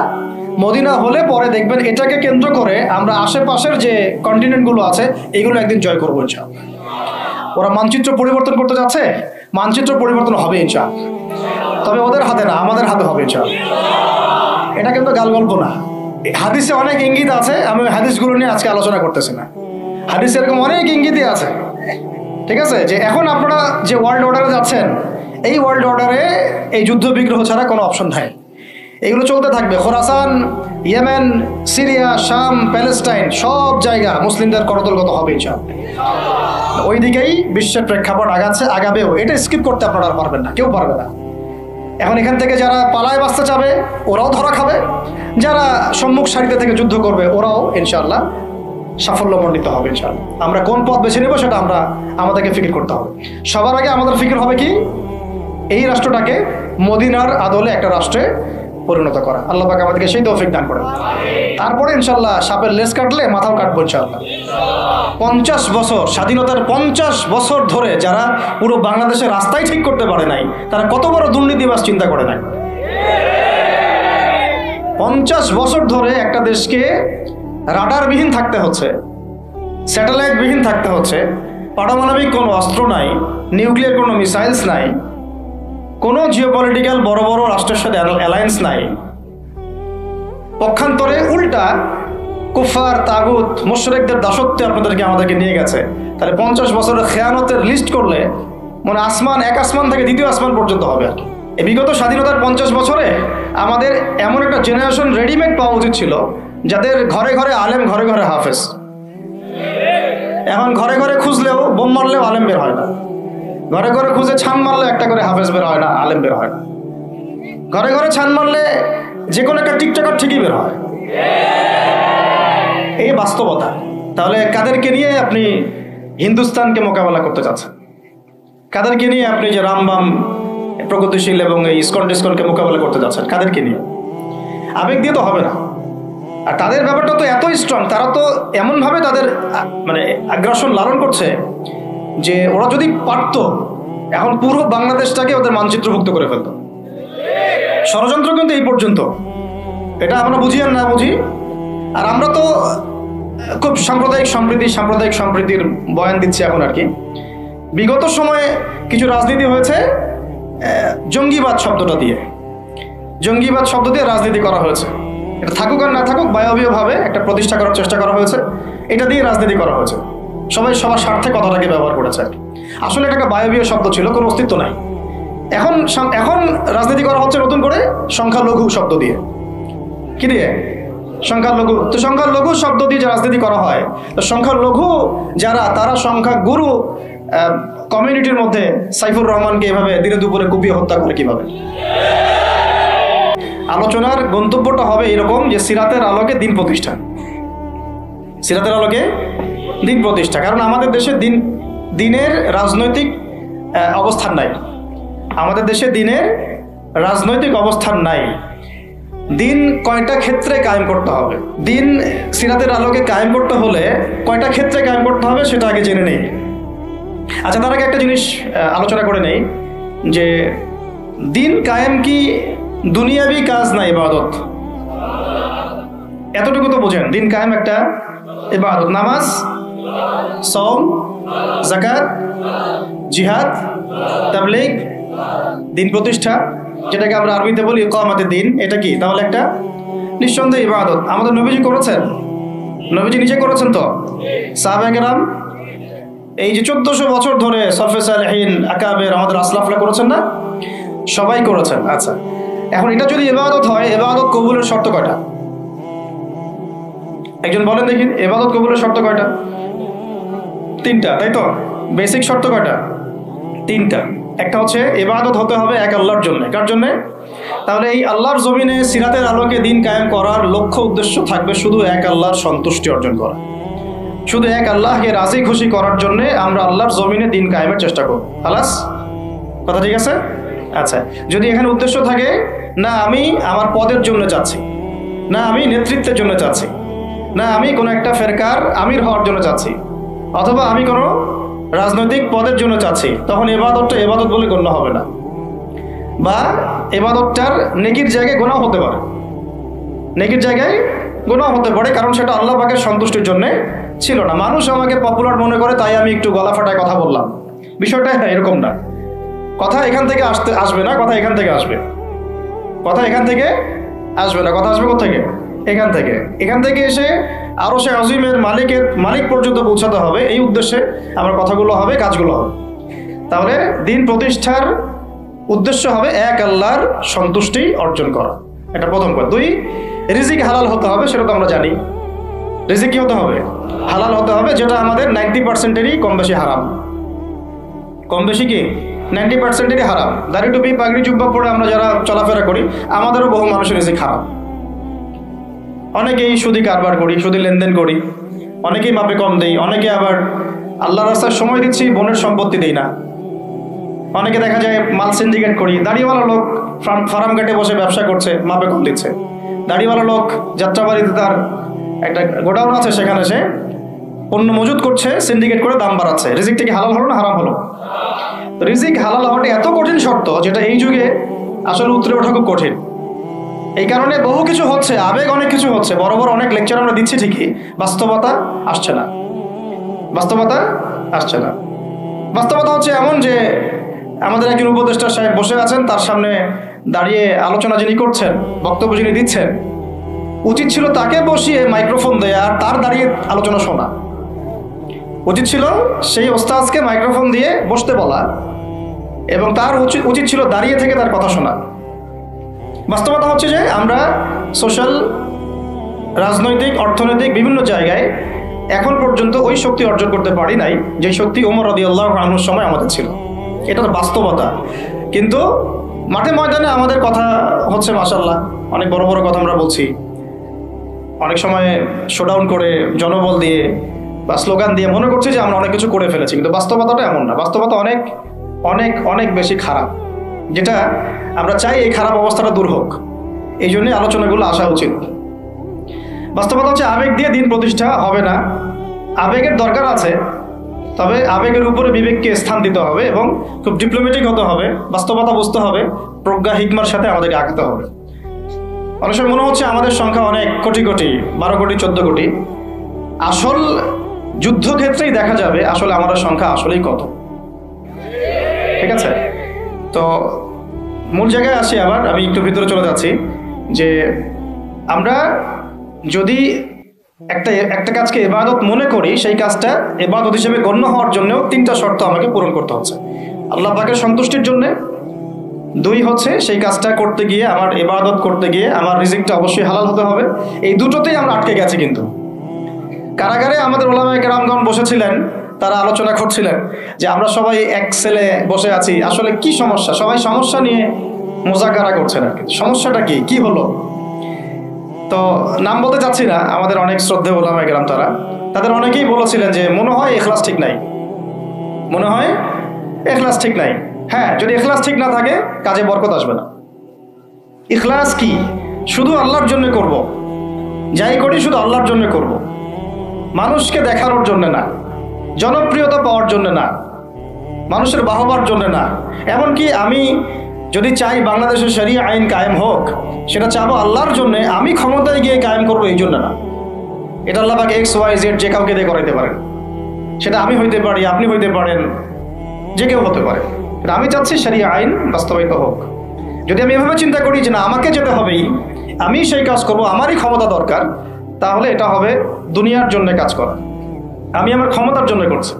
মদিনা হলে পরে দেখবেন এটাকে কেন্দ্র করে আমরা আশেপাশের যে কন্টিনেন্টগুলো আছে এগুলো একদিন জয় করবো ইনশাআল্লাহ। ওরা মানচিত্র পরিবর্তন করতে যাচ্ছে, মানচিত্র পরিবর্তন হবে ইনশাআল্লাহ, তবে ওদের হাতে না, আমাদের হাতে হবে ইনশাআল্লাহ। এটা কিন্তু গাল গল্প না, হাদিসে অনেক ইঙ্গিত আছে। আমি হাদিসগুলো নিয়ে আজকে আলোচনা করতেছি না, হাদিসে এরকম অনেক ইঙ্গিতই আছে, ঠিক আছে? যে এখন আপনারা যে ওয়ার্ল্ড অর্ডারে যাচ্ছেন, এই ওয়ার্ল্ড অর্ডারে এই যুদ্ধ বিগ্রহ ছাড়া কোনো অপশন নাই। এগুলো চলতে থাকবে। খোরাসান, ইয়েমেন, সিরিয়া, শাম, প্যালেস্টাইন সব জায়গা মুসলিমদের করতলগত হবে ইনশাআল্লাহ। ওই দিকেই বিশ্বের প্রেক্ষাপট আগাচ্ছে, আগাবেও। এটা স্কিপ করতে আপনারা পারবেন না, কেউ পারবে না। এখন এখান থেকে যারা পালায় বাঁচতে চাবে ওরাও ধরা খাবে, যারা সম্মুখ সারিতে থেকে যুদ্ধ করবে ওরাও ইনশাআল্লাহ সাফল্যমণ্ডিত হবে ইনশাআল্লাহ। আমরা কোন পথ বেছে নেব সেটা আমাদেরকে ফিকির করতে হবে। সবার আগে আমাদের ফিকির হবে কি? এই রাষ্ট্রটাকে মদিনার আদলে একটা রাষ্ট্রে পরিণত করা। আল্লাহ পাক আমাদেরকে সেই তৌফিক দান করেন। তারপরে ইনশাআল্লাহ সাপের লেজ কাটলে মাথাও কাটবো ইনশাআল্লাহ। 50 বছর স্বাধীনতার 50 বছর ধরে যারা পুরো বাংলাদেশের রাস্তায় ঠিক করতে পারে নাই, তারা কত বড় দুর্নীতিবাজ চিন্তা করে নাই। 50 বছর ধরে একটা দেশকে রাডারবিহীন থাকতে হচ্ছে, স্যাটেলাইটবিহীন থাকতে হচ্ছে, পারমাণবিক কোনো অস্ত্র নাই, নিউক্লিয়ার কোনো মিসাইলস নাই, কোনো জিওপলিটিক্যাল বড় বড় রাষ্ট্রের সাথে অ্যালায়েন্স নাই। পক্ষান্তরে উল্টা কুফার, তাগুত, মুশরিকদের দাসত্বে আমাদেরকে নিয়ে গেছে। তাহলে 50 বছরের খেয়ানতের লিস্ট করলে মানে আসমান, এক আসমান থেকে দ্বিতীয় আসমান পর্যন্ত হবে আর কি। এই বিগত স্বাধীনতার 50 বছরে আমাদের এমন একটা জেনারেশন রেডিমেড পাওয়া উচিত ছিল, যাদের ঘরে ঘরে আলেম, ঘরে ঘরে হাফেজ। এখন ঘরে ঘরে খুঁজলেও, বোম মারলেও আলেম বের হয় না, ঘরে ঘরে খুঁজে ছান মারলে একটা করে হাফেজ বের হয় না, আলেম বের হয় না। ঘরে ঘরে ছান মারলে যে কোনো একটা টিকটকার ঠিকই বের হয়। এই বাস্তবতা। তাহলে কাদেরকে নিয়ে আপনি হিন্দুস্তানকে মোকাবেলা করতে চাচ্ছেন? কাদেরকে নিয়ে আপনি যে রামবাম, প্রগতিশীল এবং এই ইসকন টিসকনকে মোকাবেলা করতে যাচ্ছেন? কাদেরকে নিয়ে? আবেগ দিয়ে তো হবে না। আর তাদের ব্যাপারটা তো এতই স্ট্রং, তারা তো এমনভাবে তাদের মানে আগ্রাসন লালন করছে যে ওরা যদি পারত এখন পুরো বাংলাদেশটাকে ওদের মানচিত্রভুক্ত করে ফেলত। ষড়যন্ত্র কিন্তু এই পর্যন্ত, এটা আমরা বুঝি আর না বুঝি। আর আমরা তো খুব সাম্প্রদায়িক সম্প্রীতির বয়ান দিচ্ছি এখন আর কি। বিগত সময়ে কিছু রাজনীতি হয়েছে জঙ্গিবাদ শব্দ দিয়ে রাজনীতি করা হয়েছে। এটা থাকুক আর না থাকুক, বায়বীয়ভাবে একটা প্রতিষ্ঠা করার চেষ্টা করা হয়েছে, এটা দিয়ে রাজনীতি করা হয়েছে। সবাই সবার স্বার্থে কথাটাকে ব্যবহার করেছে। আসলে এটা একটা বায়বীয় শব্দ ছিল, কোনো অস্তিত্ব নাই। এখন রাজনীতি করা হচ্ছে নতুন করে সংখ্যালঘু শব্দ দিয়ে। কি দিয়ে? সংখ্যালঘু। তো সংখ্যালঘু শব্দ দিয়ে যে রাজনীতি করা হয়, তো সংখ্যালঘু যারা, তারা সংখ্যাগুরু কমিউনিটির মধ্যে সাইফুর রহমানকে এভাবে দিনে দুপুরে কুপিয়ে হত্যা করে কিভাবে? আলোচনার গন্তব্যটা হবে এরকম যে সিরাতের আলোকে দিন প্রতিষ্ঠা, সিরাতের আলোকে দিন প্রতিষ্ঠা। কারণ আমাদের দেশে দিনের রাজনৈতিক অবস্থান নাই, আমাদের দেশে দিনের রাজনৈতিক অবস্থান নাই। দিন কয়টা ক্ষেত্রে কায়েম করতে হবে, দিন সিরাতের আলোকে কায়েম করতে হলে কয়টা ক্ষেত্রে কায়েম করতে হবে সেটা আগে জেনে নেই। আচ্ছা, তার আগে একটা জিনিস আলোচনা করে নেই যে দিন কায়েম কি দুনিয়াবি কাজ না ইবাদত, এতটুকু তো বোঝেন। দিন কায়েম একটা ইবাদত, নামাজ, সওম, যাকাত, জিহাদ, তাবলীগ, দিন প্রতিষ্ঠা, যেটাকে আমরা আরবিতে বলি ইকামাতে দিন, এটা কি তাহলে একটা নিঃসন্দেহে ইবাদত। আমাদের নবীজি করেছেন, নবীজি নিজে করেছেন তো, সাহাবায়ে কেরাম এই যে 1400 বছর ধরে সলফে সালেহিন আকাবের আমাদের আসলাফরা করেছেন না, সবাই করেছেন। আচ্ছা, এখন এটা যদি ইবাদত হয়, ইবাদত কবুলের শর্ত কয়টা? একজন বলেন দেখি, ইবাদত কবুলের শর্ত কয়টা? 3টা, তাই তো? বেসিক শর্ত কয়টা? 3টা। একটা হচ্ছে ইবাদত হতে হবে এক আল্লাহর জন্য। কার জন্য? তাহলে এই আল্লাহর জমিনে সিরাতের আলোকে দিন কায়েম করার লক্ষ্য উদ্দেশ্য থাকবে শুধু এক আল্লাহর সন্তুষ্টি অর্জন করা, শুধু এক আল্লাহকে রাজি খুশি করার জন্য আমরা আল্লাহর জমিনে দিন কায়েমের চেষ্টা করব। খালাস, কথা ঠিক আছে? আচ্ছা, যদি এখানে উদ্দেশ্য থাকে না আমি আমার পদের জন্য চাচ্ছি, না আমি নেতৃত্বের জন্য চাচ্ছি, না আমি কোনো একটা ফেরকার আমির হওয়ার জন্য চাচ্ছি, অথবা আমি কোনো রাজনৈতিক পদের জন্য চাচ্ছি, তখন ইবাদতটা ইবাদত বলে গণ্য হবে না, বা ইবাদতটার নেকির জায়গায় গুনাহ হতে পারে, নেকির জায়গায় গুনাহ হতে পারে, কারণ সেটা আল্লাহ পাকের সন্তুষ্টির জন্য ছিল না। মানুষ আমাকে পপুলার মনে করে তাই আমি একটু গলা ফাটায় কথা বললাম, বিষয়টা এরকম না। কথা এখান থেকে আসবে না, কথা এখান থেকে আসবে, কথা এখান থেকে আসবে না, কথা আসবে কোথা থেকে? এখান থেকে। এখান থেকে এসে আরশে আজিমের মালিক পর্যন্ত পৌঁছাতে হবে, এই উদ্দেশ্যে আমার কথাগুলো হবে, কাজগুলো হবে। তাহলে দিন প্রতিষ্ঠার উদ্দেশ্য হবে এক আল্লাহর সন্তুষ্টি অর্জন করা, এটা প্রথম কথা। 2, রিজিক হালাল হতে হবে, সেটা তো আমরা জানি। রিজিক কি হতে হবে? হালাল হতে হবে, যেটা আমাদের 90%-এরই কম বেশি হারাম। কম বেশি কি 90%-এরই হারাম। দাড়ি টুপি পাগড়ি জুব্বা পরে আমরা যারা চলাফেরা করি, আমাদেরও বহু মানুষের রিজিক হারাম। অনেকেই সুদি কারবার করি, সুদি লেনদেন করি, অনেকেই মাপে কম দেই, অনেকে আবার আল্লাহ রাস্তায় সময় দিচ্ছি, বোনের সম্পত্তি দেই না। অনেকে দেখা যায় মাল সিন্ডিকেট করি, দাড়িওয়ালা লোক ফার্ম ঘাটে বসে ব্যবসা করছে, মাপে কম দিচ্ছে। দাড়িওয়ালা লোক যাত্রাবাড়িতে তার একটা গোডাউন আছে, সেখানে সে পণ্য মজুত করছে, সিন্ডিকেট করে দাম বাড়াচ্ছে। রিজিকটা কি হালাল হলো না হারাম হলো? রিজিক হালাল হওয়াটা এত কঠিন শর্ত, যেটা এই যুগে আসলে উতরে ওঠা খুব কঠিন। এই কারণে বহু কিছু হচ্ছে, আবেগ অনেক কিছু হচ্ছে, বড় বড় অনেক লেকচার আমরা দিচ্ছি ঠিকই, বাস্তবতা আসছে না, বাস্তবতা আসছে না। বাস্তবতা হচ্ছে এমন যে আমাদের একজন উপদেষ্টা সাহেব বসে আছেন, তার সামনে দাঁড়িয়ে আলোচনা যিনি করছেন, বক্তব্য যিনি দিচ্ছেন, উচিত ছিল তাকে বসিয়ে মাইক্রোফোন দেয়া আর তার দাঁড়িয়ে আলোচনা শোনা। উচিত ছিল সেই ওস্তাদকে মাইক্রোফোন দিয়ে বসতে বলা, এবং তার উচিত ছিল দাঁড়িয়ে থেকে তার কথা শোনা। বাস্তবতা হচ্ছে যে আমরা সোশ্যাল, রাজনৈতিক, অর্থনৈতিক বিভিন্ন জায়গায় এখন পর্যন্ত ওই শক্তি অর্জন করতে পারি নাই যে শক্তি ওমর রাদিয়াল্লাহু আনহুর সময় আমাদের ছিল। এটা তো বাস্তবতা। কিন্তু মাঠে ময়দানে আমাদের কথা হচ্ছে মাশাআল্লাহ, অনেক বড় বড় কথা আমরা বলছি, অনেক সময় শোডাউন করে জনবল দিয়ে বা স্লোগান দিয়ে মনে করছি যে আমরা অনেক কিছু করে ফেলেছি, কিন্তু বাস্তবতাটা এমন না। বাস্তবতা অনেক অনেক অনেক বেশি খারাপ, যেটা আমরা চাই এই খারাপ অবস্থাটা দূর হোক, এই জন্যই আলোচনাগুলো আসা উচিত। বাস্তবতা হচ্ছে আবেগ দিয়ে দিন প্রতিষ্ঠা হবে না, আবেগের দরকার আছে, তবে আবেগের উপরে বিবেককে স্থান দিতে হবে এবং খুব ডিপ্লোম্যাটিক হতে হবে, বাস্তবতা বুঝতে হবে, প্রজ্ঞা হিকমার সাথে আমাদেরকে আগাতে হবে। অনেক সময় মনে হচ্ছে আমাদের সংখ্যা অনেক কোটি কোটি, 12 কোটি 14 কোটি, আসল যুদ্ধক্ষেত্রেই দেখা যাবে আসলে আমাদের সংখ্যা আসলেই কত। ঠিক আছে, তো মূল জায়গায় আসি। আবার আমি একটু ভিতরে চলে যাচ্ছি যে আমরা যদি একটা কাজকে ইবাদত মনে করি, সেই কাজটা ইবাদত হিসেবে গণ্য হওয়ার জন্য 3টা শর্ত আমাকে পূরণ করতে হচ্ছে। আল্লাহ পাকের সন্তুষ্টির জন্য, 2 হচ্ছে সেই কাজটা করতে গিয়ে, আমার ইবাদত করতে গিয়ে আমার রিজিকটা অবশ্যই হালাল হতে হবে। এই দুটোতেই আমরা আটকে গেছি। কিন্তু কারাগারে আমাদের উলামায়ে কেরামগণ বসেছিলেন, তারা আলোচনা করছিলেন যে আমরা সবাই এক সেলে বসে আছি, আসলে কি সমস্যা, সবাই সমস্যা নিয়ে মোজাকারা করছেন আর কি। সমস্যাটা কি হলো? তো নাম বলতে চাচ্ছি না, আমাদের অনেক শ্রদ্ধেয় উলামায়ে কেরাম তাদের অনেকেই বলেছিলেন যে মনে হয় ইখলাস ঠিক নাই, মনে হয় ইখলাস ঠিক নাই। হ্যাঁ, যদি ইখলাস ঠিক না থাকে কাজে বরকত আসবে না। ইখলাস কি? শুধু আল্লাহর জন্য করব, যাই করি শুধু আল্লাহর জন্য করব, মানুষকে দেখানোর জন্য না, জনপ্রিয়তা পাওয়ার জন্য না, মানুষের বাহবার জন্য না। এমনকি আমি যদি চাই বাংলাদেশের শরিয়া আইন কায়েম হোক, সেটা চাবো আল্লাহর জন্য, আমি ক্ষমতায় গিয়ে কায়েম করবো এই জন্য না। এটা আল্লাহ পাক XYZ যে কাউকে দিয়ে করাইতে পারেন, সেটা আমি হইতে পারি, আপনি হইতে পারেন, যে কেউ হতে পারে। আমি চাচ্ছি শরিয়া আইন বাস্তবায়িত হোক। যদি আমি এভাবে চিন্তা করি যে না আমাকে যেতে হবেই, আমি সেই কাজ করব, আমারই ক্ষমতা দরকার, তাহলে এটা হবে দুনিয়ার জন্য কাজ করা, আমি আমার ক্ষমতার জন্য করছি।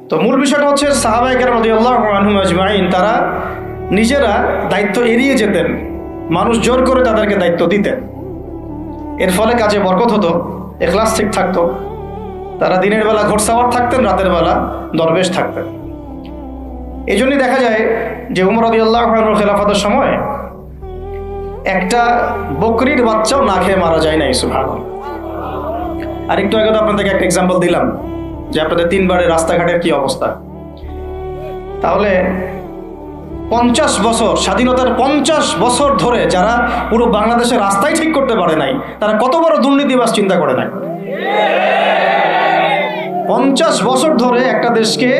তো মূল বিষয়টা হচ্ছে সাহাবায়ে কেরাম রাদিয়াল্লাহু আনহুম আজমাইন তারা নিজেরা দায়িত্ব এড়িয়ে যেতেন, মানুষ জোর করে তাদেরকে দায়িত্ব দিতেন। এর ফলে কাজে বরকত হতো, ইখলাস ঠিক থাকতো। তারা দিনের বেলা ঘোড়সাওয়ার থাকতেন, রাতের বেলা দরবেশ থাকতেন। এই জন্যই দেখা যায় যে উমর রাদিয়াল্লাহু আনহুর খেলাফতের সময় একটা বকরির বাচ্চাও না খেয়ে মারা যায় নাই। সুবহানাল্লাহ। আর একটু আগে তো আপনাদেরকে একটা এক্সাম্পল দিলাম যে আপনাদের 3 বারের রাস্তাঘাটের কি অবস্থা। তাহলে 50 বছর, স্বাধীনতার 50 বছর ধরে যারা পুরো বাংলাদেশের রাস্তাই ঠিক করতে পারে নাই, তারা কত বড় দুর্নীতিবাজ চিন্তা করে নাই। 50 বছর ধরে একটা দেশকে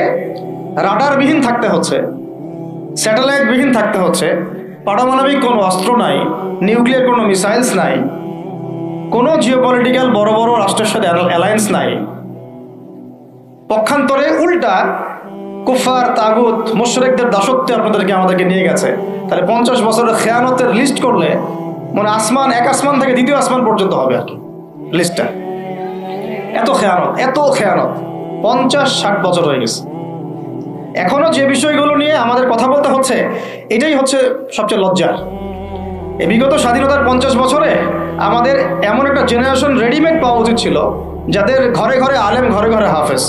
রাডারবিহীন থাকতে হচ্ছে, স্যাটেলাইটবিহীন থাকতে হচ্ছে, পারমাণবিক কোনো অস্ত্র নাই, নিউক্লিয়ার কোনো মিসাইলস নাই, কোনো জিওপলিটিক্যাল বড় বড় রাষ্ট্রের সাথে অ্যালায়েন্স নাই। পক্ষান্তরে উল্টা কুফার, তাগুত, মুশরিকদের দাসত্বে আমাদেরকে নিয়ে গেছে। তাহলে 50 বছরের খেয়ানতের লিস্ট করলে মানে এক আসমান থেকে দ্বিতীয় আসমান পর্যন্ত হবে আর কি লিস্টটা। এত খেয়ানত 50-60 বছর হয়ে গেছে। এখনো যে বিষয়গুলো নিয়ে আমাদের কথা বলতে হচ্ছে, এটাই হচ্ছে সবচেয়ে লজ্জার। এই বিগত স্বাধীনতার 50 বছরে আমাদের এমন একটা জেনারেশন রেডিমেড পাওয়া উচিত ছিল, যাদের ঘরে ঘরে আলেম, ঘরে ঘরে হাফেজ।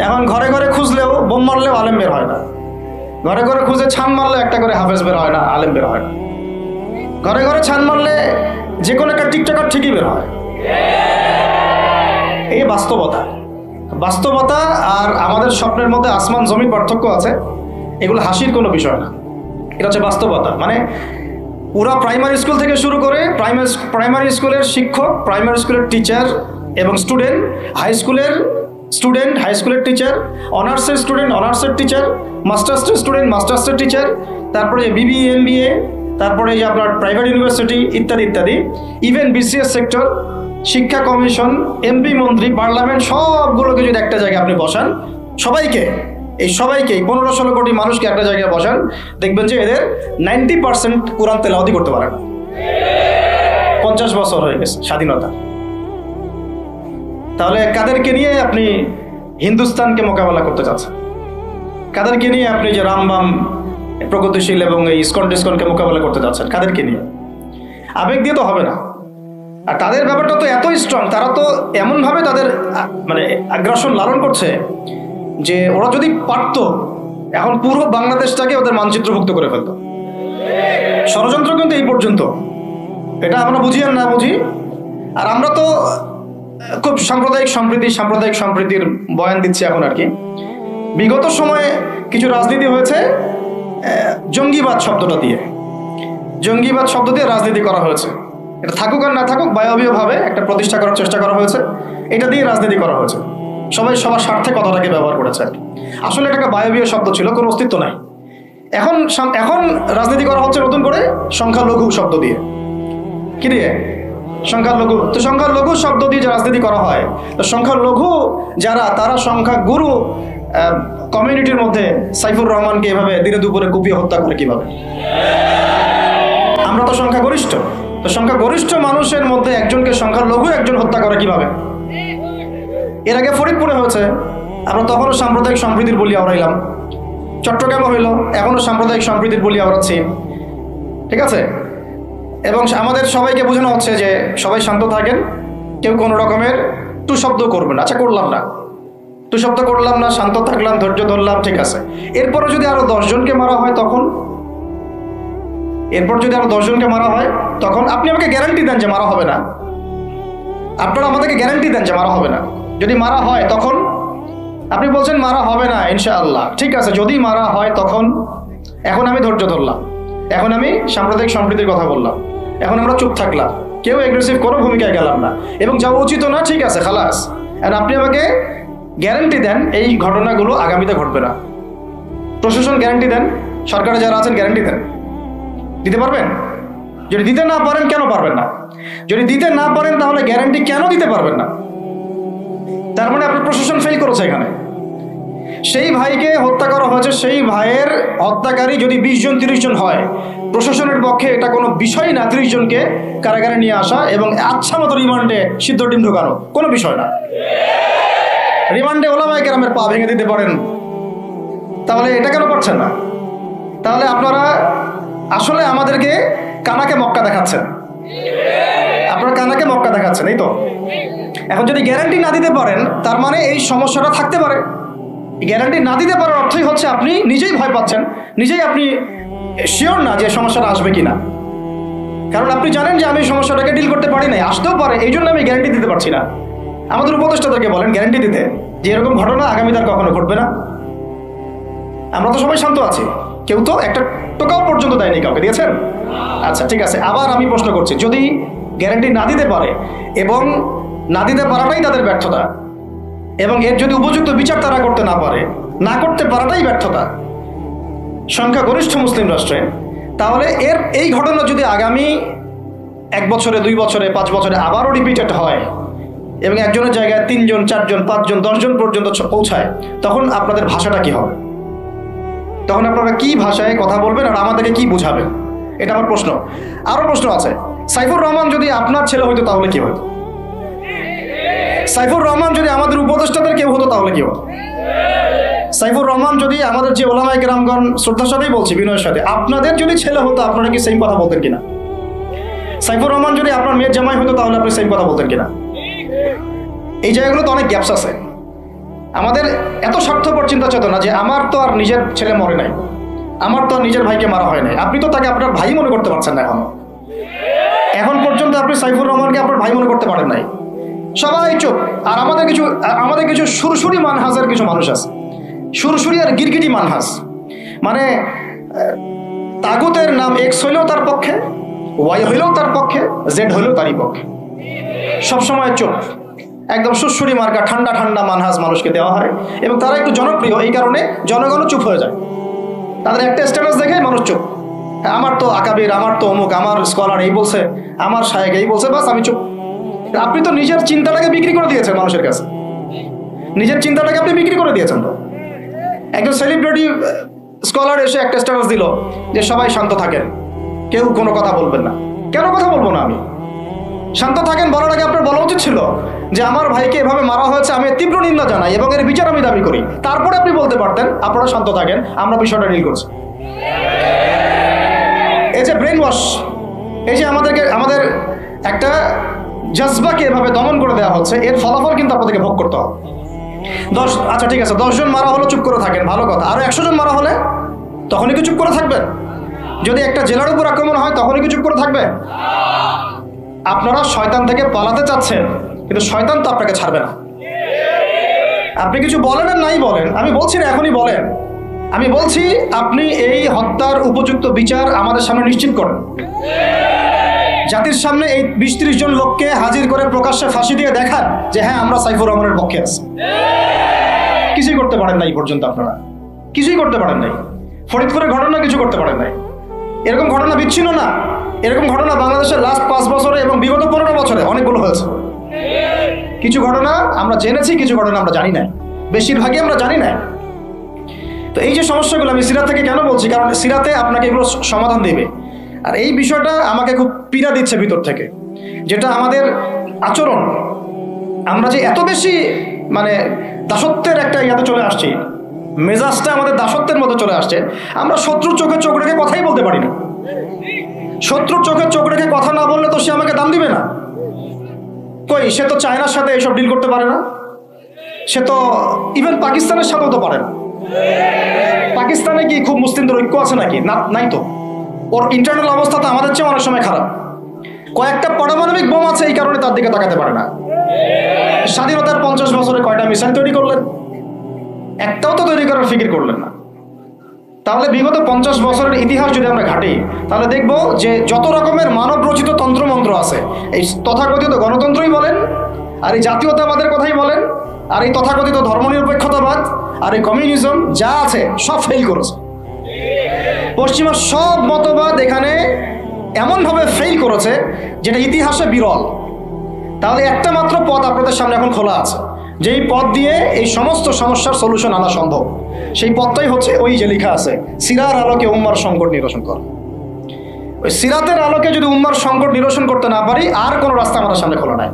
এখন ঘরে ঘরে খুঁজলেও, বোম মারলেও আলেম বের হয় না, ঘরে ঘরে খুঁজে ছান মারলে একটা করে হাফেজ বের হয় না, আলেম বের হয় না। ঘরে ঘরে ছান মারলে যে কোনো একটা টিকটকার ঠিকই বের হয়। এই বাস্তবতা আর আমাদের স্বপ্নের মধ্যে আসমান জমির পার্থক্য আছে। এগুলো হাসির কোনো বিষয় না, এটা হচ্ছে বাস্তবতা। মানে পুরা প্রাইমারি স্কুল থেকে শুরু করে প্রাইমারি স্কুলের শিক্ষক, প্রাইমারি স্কুলের টিচার এবং স্টুডেন্ট, হাই স্কুলের টিচার, অনার্সের স্টুডেন্ট, অনার্সের টিচার, মাস্টার্সের স্টুডেন্ট, মাস্টার্সের টিচার, তারপরে BBA MBA, তারপরে যে আপনার প্রাইভেট ইউনিভার্সিটি ইত্যাদি ইত্যাদি, ইভেন BCS সেক্টর, শিক্ষা কমিশন, MP মন্ত্রী, পার্লামেন্ট, সবগুলোকে যদি একটা জায়গায় আপনি বসান, সবাইকে 15-16 কোটি মানুষকে একটা জায়গায় বসান, দেখবেন যে এদের 90% কোরআন তেলাওয়াতি করতে পারে না। 50 বছর হয়ে গেছে স্বাধীনতা। তাহলে কাদেরকে নিয়ে আপনি হিন্দুস্তানকে মোকাবেলা করতে চাচ্ছেন? কাদেরকে নিয়ে আপনি যে রামবাম, প্রগতিশীল এবং এই ইসকনকে মোকাবেলা করতে চাচ্ছেন? কাদেরকে নিয়ে? আবেগ দিয়ে তো হবে না। আর তাদের ব্যাপারটা তো এতই স্ট্রং, তারা তো এমনভাবে তাদের মানে আগ্রাসন লালন করছে যে ওরা যদি পারত এখন পুরো বাংলাদেশটাকে ওদের মানচিত্রভুক্ত করে ফেলতো। ষড়যন্ত্র কিন্তু এই পর্যন্ত, এটা আমরা বুঝি আর না বুঝি। আর আমরা তো খুব সাম্প্রদায়িক সম্প্রীতির বয়ান দিচ্ছি এখন আর কি। বিগত সময়ে কিছু রাজনীতি হয়েছে জঙ্গিবাদ শব্দ দিয়ে রাজনীতি করা হয়েছে। এটা থাকুক আর না থাকুক, বায়বীয়ভাবে একটা প্রতিষ্ঠা করার চেষ্টা করা হয়েছে, এটা দিয়ে রাজনীতি করা হয়েছে। সবাই সবার স্বার্থে কথাটাকে ব্যবহার করেছে। আসলে এটা একটা বায়বীয় শব্দ ছিল, কোনো অস্তিত্ব নাই। এখন রাজনীতি করা হচ্ছে নতুন করে সংখ্যালঘু শব্দ দিয়ে। কি দিয়ে? সংখ্যালঘু। তো সংখ্যালঘু শব্দ দিয়ে যে রাজনীতি করা হয়, তো সংখ্যালঘু যারা, তারা সংখ্যাগুরু কমিউনিটির মধ্যে সাইফুর রহমানকে এভাবে দিনে দুপুরে কুপিয়ে হত্যা করে কিভাবে? আমরা তো সংখ্যাগরিষ্ঠ, তো সংখ্যাগরিষ্ঠ মানুষের মধ্যে একজনকে সংখ্যালঘু একজন হত্যা করে কিভাবে? এর আগে ফরিদপুরে হয়েছে, আমরা তখনও সাম্প্রদায়িক সম্প্রীতির বলি আওড়াইলাম। চট্টগ্রামে হইল, এখনো সাম্প্রদায়িক সম্প্রীতির বলি আওড়াচ্ছি। ঠিক আছে? এবং আমাদের সবাইকে বোঝানো হচ্ছে যে সবাই শান্ত থাকেন, কেউ কোনো রকমের টু শব্দ করবেন। আচ্ছা, করলাম না, টু শব্দ করলাম না, শান্ত থাকলাম, ধৈর্য ধরলাম, ঠিক আছে। এরপরে যদি আরো 10 জনকে মারা হয় তখন আপনি আমাকে গ্যারান্টি দেন যে মারা হবে না। আপনারা আমাদেরকে গ্যারান্টি দেন যে মারা হবে না। যদি মারা হয় তখন আপনি বলছেন মারা হবে না ইনশাআল্লাহ, ঠিক আছে। যদি মারা হয় তখন, এখন আমি ধৈর্য ধরলাম, এখন আমি সাম্প্রদায়িক সম্প্রীতির কথা বললাম, এখন আমরা চুপ থাকলাম, কেউ এগ্রেসিভ কোনো ভূমিকায় গেলাম না, এবং যাওয়া উচিত না, ঠিক আছে, খালাস। আর আপনি আমাকে গ্যারান্টি দেন এই ঘটনাগুলো আগামীতে ঘটবে না। প্রশাসন গ্যারান্টি দেন, সরকারে যারা আছেন গ্যারান্টি দেন, দিতে পারবেন? যদি দিতে না পারেন কেন পারবেন না? যদি দিতে না পারেন তাহলে গ্যারান্টি কেন দিতে পারবেন না? তার মানে আপনার প্রশাসন ফেল করেছে এখানে। সেই ভাইকে হত্যা করা হয়েছে, সেই ভাইয়ের হত্যাকারী যদি 20 জন 30 জন হয়, প্রশাসনের পক্ষে এটা কোনো বিষয় না 30 জনকে কারাগারে নিয়ে আসা এবং আচ্ছা মতো রিমান্ডে সিদ্ধ ডিম ঢোকানো, কোনো বিষয় না। রিমান্ডে ওলামায়ে কেরামের পা ভেঙে দিতে পারেন, তাহলে এটা কেন পারছেন না? তাহলে আপনারা আসলে আমাদেরকে কানাকে মক্কা দেখাচ্ছেন, আপনারা কানাকে মক্কা দেখাচ্ছেন, এই তো। এখন যদি গ্যারান্টি না দিতে পারেন তার মানে এই সমস্যাটা থাকতে পারে। গ্যারান্টি না দিতে পারার অর্থই হচ্ছে আপনি নিজেই ভয় পাচ্ছেন, নিজেই আপনি শিওর না যে সমস্যাটা আসবে কিনা। কারণ আপনি জানেন যে আমি সমস্যাটাকে ডিল করতে পারি নাই, আসতেও পারে, এই জন্য আমি গ্যারান্টি দিতে পারছি না। আমাদের উপদেষ্টাদেরকে বলেন গ্যারান্টি দিতে যে এরকম ঘটনা আগামী তার কখনো ঘটবে না। আমরা তো সবাই শান্ত আছি, কেউ তো একটা টোকাও পর্যন্ত দেয়নি, কাউকে দিয়েছেন? আচ্ছা ঠিক আছে, আবার আমি প্রশ্ন করছি, যদি গ্যারান্টি না দিতে পারে এবং না দিতে পারাটাই তাদের ব্যর্থতা, এবং এর যদি উপযুক্ত বিচার তারা করতে না পারে, না করতে পারাটাই ব্যর্থতা সংখ্যাগরিষ্ঠ মুসলিম রাষ্ট্রে, তাহলে এই ঘটনা যদি আগামী 1 বছরে 2 বছরে 5 বছরে আবারও রিপিটেড হয় এবং একজনের জায়গায় 3 জন 4 জন 5 জন 10 জন পর্যন্ত পৌঁছায়, তখন আপনাদের ভাষাটা কি হবে? তখন আপনারা কি ভাষায় কথা বলবেন আর আমাদেরকে কি বুঝাবেন? এটা আমার প্রশ্ন। আরো প্রশ্ন আছে, সাইফুর রহমান যদি আপনার ছেলে হইতো তাহলে কি হতো? সাইফুর রহমান যদি আমাদের উপদেষ্টাদের কেউ হতো তাহলে কি হতো? সাইফুর রহমান যদি আমাদের যে ওলামায়ে কেরামগণ, শ্রদ্ধার সাথেই বলছি, বিনয়ের সাথে, আপনাদের যদি ছেলে হতো আপনারা কি সেম কথা বলতেন কিনা? সাইফুর রহমান যদি আপনার মেয়ের জামাই হতো তাহলে আপনি সেম কথা বলতেন কিনা? এই জায়গাগুলো তো অনেক গ্যাপস আছে। আমাদের এত স্বার্থপর চিন্তা চেতনা যে আমার তো আর নিজের ছেলে মরে নাই, আমার তো আর নিজের ভাইকে মারা হয় নাই, আপনি তো তাকে আপনার ভাই মনে করতে পারছেন না। এখন পর্যন্ত আপনি সাইফুর রহমানকে আপনার ভাই মনে করতে পারেন নাই। সবাই চুপ। আর আমাদের কিছু সুরসুরি মানহাজের কিছু মানুষ আছে, সুরসুরি আর গিরগিটি মানহাজ, মানে তাগুতের নাম এক্স হইলেও তার পক্ষে, ওয়াই হইলেও তার পক্ষে, জেড হইলেও তারই পক্ষে, সবসময় চুপ। একদম সুরসুরি মার্কা ঠান্ডা ঠান্ডা মানহাজ মানুষকে দেওয়া হয় এবং তারা একটু জনপ্রিয়, এই কারণে জনগণও চুপ হয়ে যায়। তাদের একটা স্ট্যাটাস দেখে মানুষ চুপ। আমার তো আকাবির, আমার তো অমুক, আমার স্কলার এই বলছে, আমার শায়েক এই বলছে, বাস আমি চুপ। আপনি তো নিজের চিন্তাটাকে বিক্রি করে দিয়েছেন মানুষের কাছে, নিজের চিন্তাটাকে আপনি বিক্রি করে দিয়েছেন। তো একজন সেলিব্রিটি স্কলার এসে একটা স্ট্যাটাস দিল যে সবাই শান্ত থাকেন, কেউ কোনো কথা বলবেন না। কেন কথা বলবো না আমি? শান্ত থাকেন বলার আগে আপনার বলা উচিত ছিল যে আমার ভাইকে এভাবে মারা হয়েছে, আমি তীব্র নিন্দা জানাই এবং এর বিচার আমি দাবি করি। তারপরে আপনি বলতে পারতেন আপনারা শান্ত থাকেন, আমরা বিষয়টা ডিল করছি। এই যে ব্রেন ওয়াশ, এই যে আমাদের একটা জজবাকে এভাবে দমন করে দেওয়া হচ্ছে, এর ফলাফল কিন্তু আপনাদেরকে ভোগ করতে হবে। আচ্ছা ঠিক আছে, 10 জন মারা হলো, চুপ করে থাকেন, ভালো কথা। আরো 100 জন মারা হলে তখনই কি চুপ করে থাকবেন? যদি একটা জেলার উপর আক্রমণ হয় তখনই কি চুপ করে থাকবে? আপনারা শয়তান থেকে পালাতে চাচ্ছেন, কিন্তু শয়তান তো আপনাকে ছাড়বে না। আপনি কিছু বলেন আর নাই বলেন, আমি বলছি না এখনই বলেন, আমি বলছি আপনি এই হত্যার উপযুক্ত বিচার আমাদের সামনে নিশ্চিত করেন। জাতির সামনে এই 20-30 জন লোককে হাজির করে প্রকাশ্যে ফাঁসি দিয়ে দেখান যে হ্যাঁ আমরা সাইফুর রহমানের পক্ষে আছি। কিছুই করতে পারেন নাই পর্যন্ত, আপনারা কিছুই করতে পারেন নাই। ফরিদপুরের ঘটনা কিছু করতে পারেন নাই। এরকম ঘটনা বিচ্ছিন্ন না, এরকম ঘটনা বাংলাদেশের লাস্ট 5 বছরে এবং বিগত 15 বছরে অনেকগুলো হয়েছে। কিছু ঘটনা আমরা জেনেছি, কিছু ঘটনা আমরা জানি না, বেশিরভাগই আমরা জানি না। তো এই যে সমস্যাগুলো আমি সিরাত থেকে কেন বলছি, কারণ সিরাতে আপনাকে এগুলো সমাধান দেবে। আর এই বিষয়টা আমাকে খুব পীড়া দিচ্ছে ভিতর থেকে, যেটা আমাদের আচরণ, আমরা যে এত বেশি মানে দাসত্বের একটা ইয়াতে চলে আসছি, মেজাজটা আমাদের দাসত্বের মতো চলে আসছে। আমরা শত্রুর চোখে চোখ রেখে কথাই বলতে পারি না। শত্রুর চোখে চোখ রেখে কথা না বললে তো সে আমাকে দাম দিবে না। কই, সে তো চায়নার সাথে এইসব ডিল করতে পারে না, সে তো ইভেন পাকিস্তানের সাথেও তো পারে না। পাকিস্তানে কি খুব মুসলিমদের ঐক্য আছে নাকি? না, নাই তো। ওর ইন্টারনাল অবস্থা তো আমাদের চেয়ে অনেক সময় খারাপ। কয়েকটা পারমাণবিক বোম আছে, এই কারণে তার দিকে তাকাতে পারে না। স্বাধীনতার 50 বছরে কয়টা মিসাইল তৈরি করলেন? একটাও তো তৈরি করার ফিকির করলেন না। তাহলে বিগত 50 বছরের ইতিহাস যদি আমরা ঘাঁটি, তাহলে দেখব যে যত রকমের মানব রচিত তন্ত্রমন্ত্র আছে, এই তথাকথিত গণতন্ত্রই বলেন, আর এই জাতীয়তাবাদের কথাই বলেন, আর এই তথাকথিত ধর্মনিরপেক্ষতাবাদ, আর এই কমিউনিজম যা আছে সব ফেল করেছে। পশ্চিমা সব মতবাদ এখানে এমনভাবে ফেল করেছে যেটা ইতিহাসে বিরল। তাহলে একটা মাত্র পথ আপনাদের সামনে এখন খোলা আছে, যেই পথ দিয়ে এই সমস্ত সমস্যার সলিউশন আনা সম্ভব। সেই পথটাই হচ্ছে ওই যে লেখা আছে, সিরার আলোকে উম্মার সংকট নিরসন কর। ওই সিরাতের আলোকে যদি উম্মার সংকট নিরসন করতে না পারি, আর কোনো রাস্তা আমাদের সামনে খোলা নাই।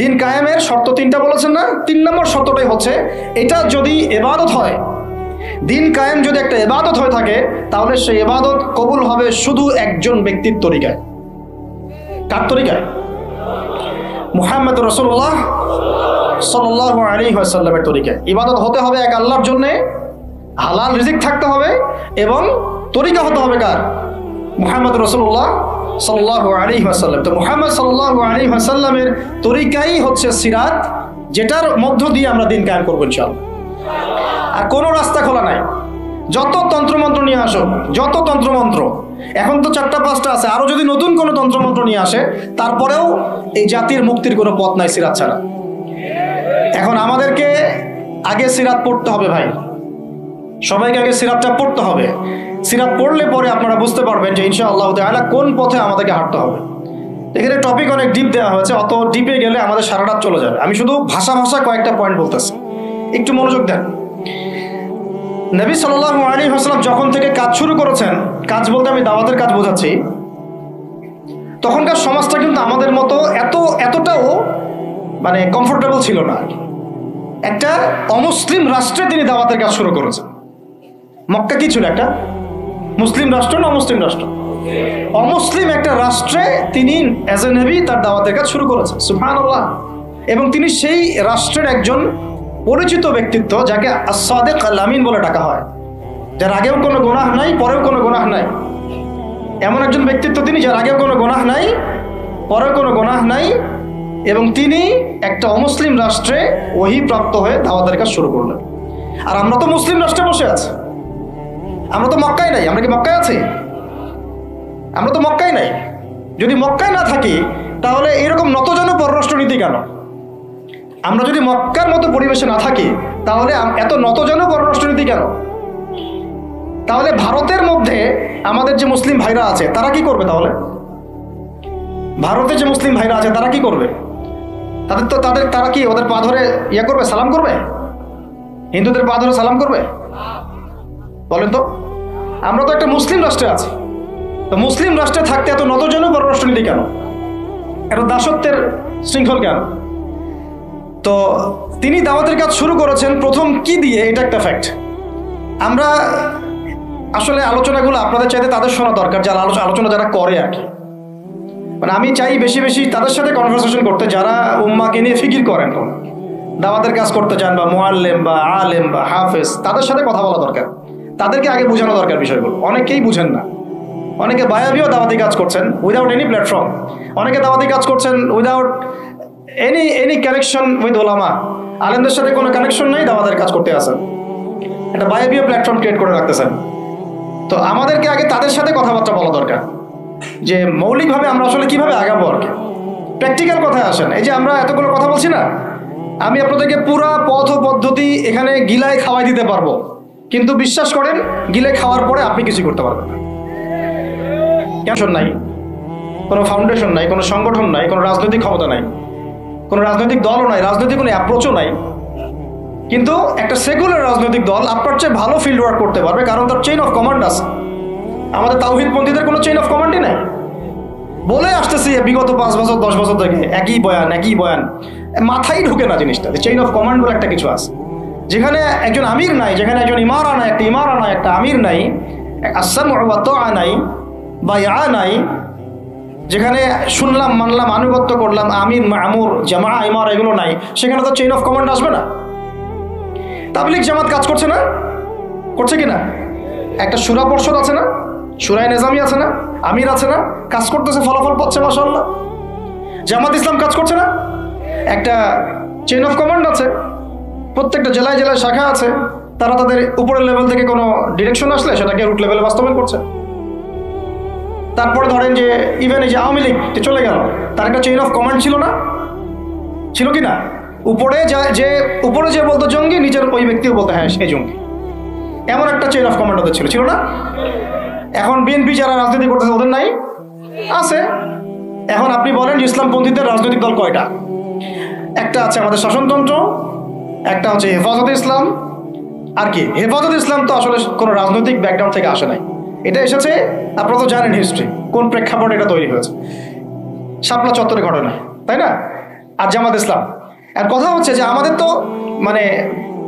দিন কায়েমের শর্ত 3টা বলেছেন না? 3 নম্বর শর্তটাই হচ্ছে এটা যদি ইবাদত হয়, দিন কায়েম যদি একটা ইবাদত হয়ে থাকে, তাহলে সেই ইবাদত কবুল হবে শুধু একজন ব্যক্তির তরিকায়। কার তরিকায়? মুহাম্মদ রাসূলুল্লাহ সাল্লাল্লাহু আলাইহি ওয়াসাল্লামের তরিকায়। ইবাদত হতে হবে এক আল্লাহর জন্য, হালাল রিজিক থাকতে হবে, এবং তরিকা হতে হবে কার? মুহাম্মদ রাসূলুল্লাহ সাল্লাল্লাহু আলাইহি ওয়াসাল্লাম। তো মুহাম্মদ সাল্লাল্লাহু আলাইহি ওয়াসাল্লামের তরিকাই হচ্ছে সিরাত, যেটার মধ্য দিয়ে আমরা দিন কায়েম করব ইনশাআল্লাহ। আর কোনো রাস্তা খোলা নাই। যত তন্ত্রমন্ত্র নিয়ে আসো, যত তন্ত্রমন্ত্র, এখন তো 4টা-5টা আছে, আরো যদি নতুন কোনো তন্ত্রমন্ত্র নিয়ে আসে, তারপরেও এই জাতির মুক্তির কোনো পথ নাই সিরাত ছাড়া। এখন আমাদেরকে আগে সিরাত পড়তে হবে ভাই, সবাইকে আগে সিরাতটা পড়তে হবে। সিরাত পড়লে পরে আপনারা বুঝতে পারবেন যে ইনশাআল্লাহ তাআলা কোন পথে আমাদেরকে হাঁটতে হবে। এখানে টপিক অনেক ডিপ দেওয়া হয়েছে, অত ডিপে গেলে আমাদের সারা রাত চলে যাবে। আমি শুধু ভাষা কয়েকটা পয়েন্ট বলতেছি, একটু মনোযোগ দেন। নবী সাল্লাল্লাহু আলাইহি ওয়াসাল্লাম যখন থেকে কাজ শুরু করেছেন, কাজ বলতে আমি দাওয়াতের কাজ বোঝাচ্ছি, তখনকার সমাজটা কিন্তু আমাদের মতো এতটাও মানে কমফোর্টেবল ছিল না। একটা অমুসলিম রাষ্ট্রে তিনি দাওয়াতের কাজ শুরু করেছেন। মক্কা কি ছিল? একটা মুসলিম রাষ্ট্র না অমুসলিম রাষ্ট্র? অমুসলিম একটা রাষ্ট্রে তিনি অ্যাজ এ নবী তার দাওয়াতের কাজ শুরু করেছেন। সুবহানাল্লাহ। এবং তিনি সেই রাষ্ট্রের একজন পরিচিত ব্যক্তিত্ব, যাকে as-সাদিক আল-আমিন বলে ডাকা হয়, যার আগেও কোনো গুনাহ নাই, পরেও কোনো গুনাহ নাই। এমন একজন ব্যক্তিত্ব তিনি, যার আগেও কোনো গুনাহ নাই, পরেও কোনো গুনাহ নাই, এবং তিনি একটা অমুসলিম রাষ্ট্রে ওহী প্রাপ্ত হয়ে দাওয়াতের কাজ শুরু করলেন। আর আমরা তো মুসলিম রাষ্ট্রে বসে আছি, আমরা তো মক্কায় নাই। আমরা কি মক্কায় আছি? আমরা তো মক্কায় নাই। যদি মক্কায় না থাকি, তাহলে এরকম নতজন পররাষ্ট্রনীতি কেন? আমরা যদি মক্কার মতো পরিবেশে না থাকি, তাহলে এত নতজন পররাষ্ট্রনীতি কেন? তাহলে ভারতের মধ্যে আমাদের যে মুসলিম ভাইরা আছে, তারা কি করবে? তাহলে ভারতে যে মুসলিম ভাইরা আছে, তারা কি করবে? তারা কি ওদের পা ধরে ইয়ে করবে, সালাম করবে? হিন্দুদের পা ধরে সালাম করবে? বলেন তো। আমরা তো একটা মুসলিম রাষ্ট্রে আছি, তো মুসলিম রাষ্ট্রে থাকতে এত নতজন পররাষ্ট্রনীতি কেন? এত দাসত্বের শৃঙ্খল কেন? তো তিনি দাওয়াতের কাজ শুরু করেছেন প্রথম কি দিয়ে, এটা একটা ফ্যাক্ট। আমরা আসলে আলোচনাগুলো আপনাদের চাইতে তাদের শোনা দরকার, যারা আলোচনা যারা করে আর কি। মানে আমি চাই বেশি তাদের সাথে কনভারসেশন করতে, যারা উম্মাকে নিয়ে ফিকির করেন, দাওয়াতের কাজ করতে চান, বা মুআল্লিম বা আলেম বা হাফেজ, তাদের সাথে কথা বলা দরকার। তাদেরকে আগে বোঝানো দরকার বিষয়গুলো। অনেকেই বুঝেন না। অনেকে বায়াবিও দাওয়াতি কাজ করছেন উইদাউট এনি প্ল্যাটফর্ম। অনেকে দাওয়াতি কাজ করছেন উইদাউট এনি কানেকশন উইথ ওলামা। আলেমদের সাথে কোনো কানেকশন নেই, দাওয়াতের কাজ করতে আসেন, একটা বায়াবিও প্ল্যাটফর্ম ক্রিয়েট করে রাখতেছেন। তো আমাদেরকে আগে তাদের সাথে কথাবার্তা বলা দরকার, যে মৌলিকভাবে আমরা আসলে কিভাবে আগাবো আর কি। প্র্যাকটিক্যাল কথায় আসেন। এই যে আমরা এতগুলো কথা বলছি না, আমি আপনাদেরকে পুরা পথ পদ্ধতি এখানে গিলায় খাওয়াই দিতে পারবো, কিন্তু বিশ্বাস করেন গিলে খাওয়ার পরে আপনি কিছু করতে পারবেন না। কেন নাই? কোনো ফাউন্ডেশন নাই, কোনো সংগঠন নাই, কোনো রাজনৈতিক ক্ষমতা নাই, কোনো রাজনৈতিক দলও নাই, রাজনৈতিক কোনো অ্যাপ্রোচও নাই। কিন্তু একটা সেকুলার রাজনৈতিক দল আপনার চেয়ে ভালো ফিল্ড ওয়ার্ক করতে পারবে, কারণ তার চেইন অফ কমান্ড আছে। আমাদের তাওহীদপন্থীদের কোনো চেইন অফ কমান্ডই নাই। বলে আসতেছি বিগত 5 বছর 10 বছর থেকে একই বয়ান, মাথায় ঢুকে না জিনিসটা, চেইন অফ কমান্ড বলে একটা কিছু আছে। যেখানে একজন আমির নাই, যেখানে একজন ইমারা নাই, একটা আমির নাই, আসসামউ ওয়া তাআ নাই, বায়আ নাই, যেখানে শুনলাম মানলাম আনুগত্য করলাম, আমির মামুর জামা ইমারা এগুলো নাই, সেখানে তো চেইন অফ কমান্ড আসবে না। তাবলীগ জামাত কাজ করছে না? করছে কিনা? একটা সূরা পরিষদ আছে না, সূরা নিজামি আছে না, আমির আছে না, কাজ করতেছে, ফলাফল পাচ্ছে মাশাআল্লাহ। জামাত ইসলাম কাজ করছে না? একটা চেইন অফ কমান্ড আছে, প্রত্যেকটা জেলায় শাখা আছে, তারা তাদের উপরের লেভেল থেকে কোনো ডিরেকশন আসলে সেটাকে রুট লেভেলে বাস্তবায়ন করছে। তারপরে ধরেন যে ইভেন এই যে আওয়ামী লীগ চলে গেল, তার একটা চেইন অফ কমান্ড ছিল না? ছিল কি না? উপরে যে বলতো জঙ্গি, নিচের ওই ব্যক্তিও বলতো হ্যাঁ সে জঙ্গি। এমন একটা চেইন অফ কমান্ড ওদের ছিল না? এখন বিএনপি যারা রাজনীতি করতেছে ওদের নাই? আছে। এখন আপনি বলেন যে ইসলামপন্থীদের রাজনৈতিক দল কয়টা? একটা আছে আমাদের শাসনতন্ত্র, একটা হচ্ছে হেফাজতে ইসলাম, আর কি হেফাজত ইসলাম তো আসলে কোনো রাজনৈতিক ব্যাকগ্রাউন্ড থেকে আসে নাই, এটা এসেছে আপনারা তো জানেন হিস্ট্রি, কোন প্রেক্ষাপটে এটা তৈরি হয়েছে, শাপলা চত্বরে ঘটনা, তাই না? আর জামাত ইসলাম। আর কথা হচ্ছে যে আমাদের তো মানে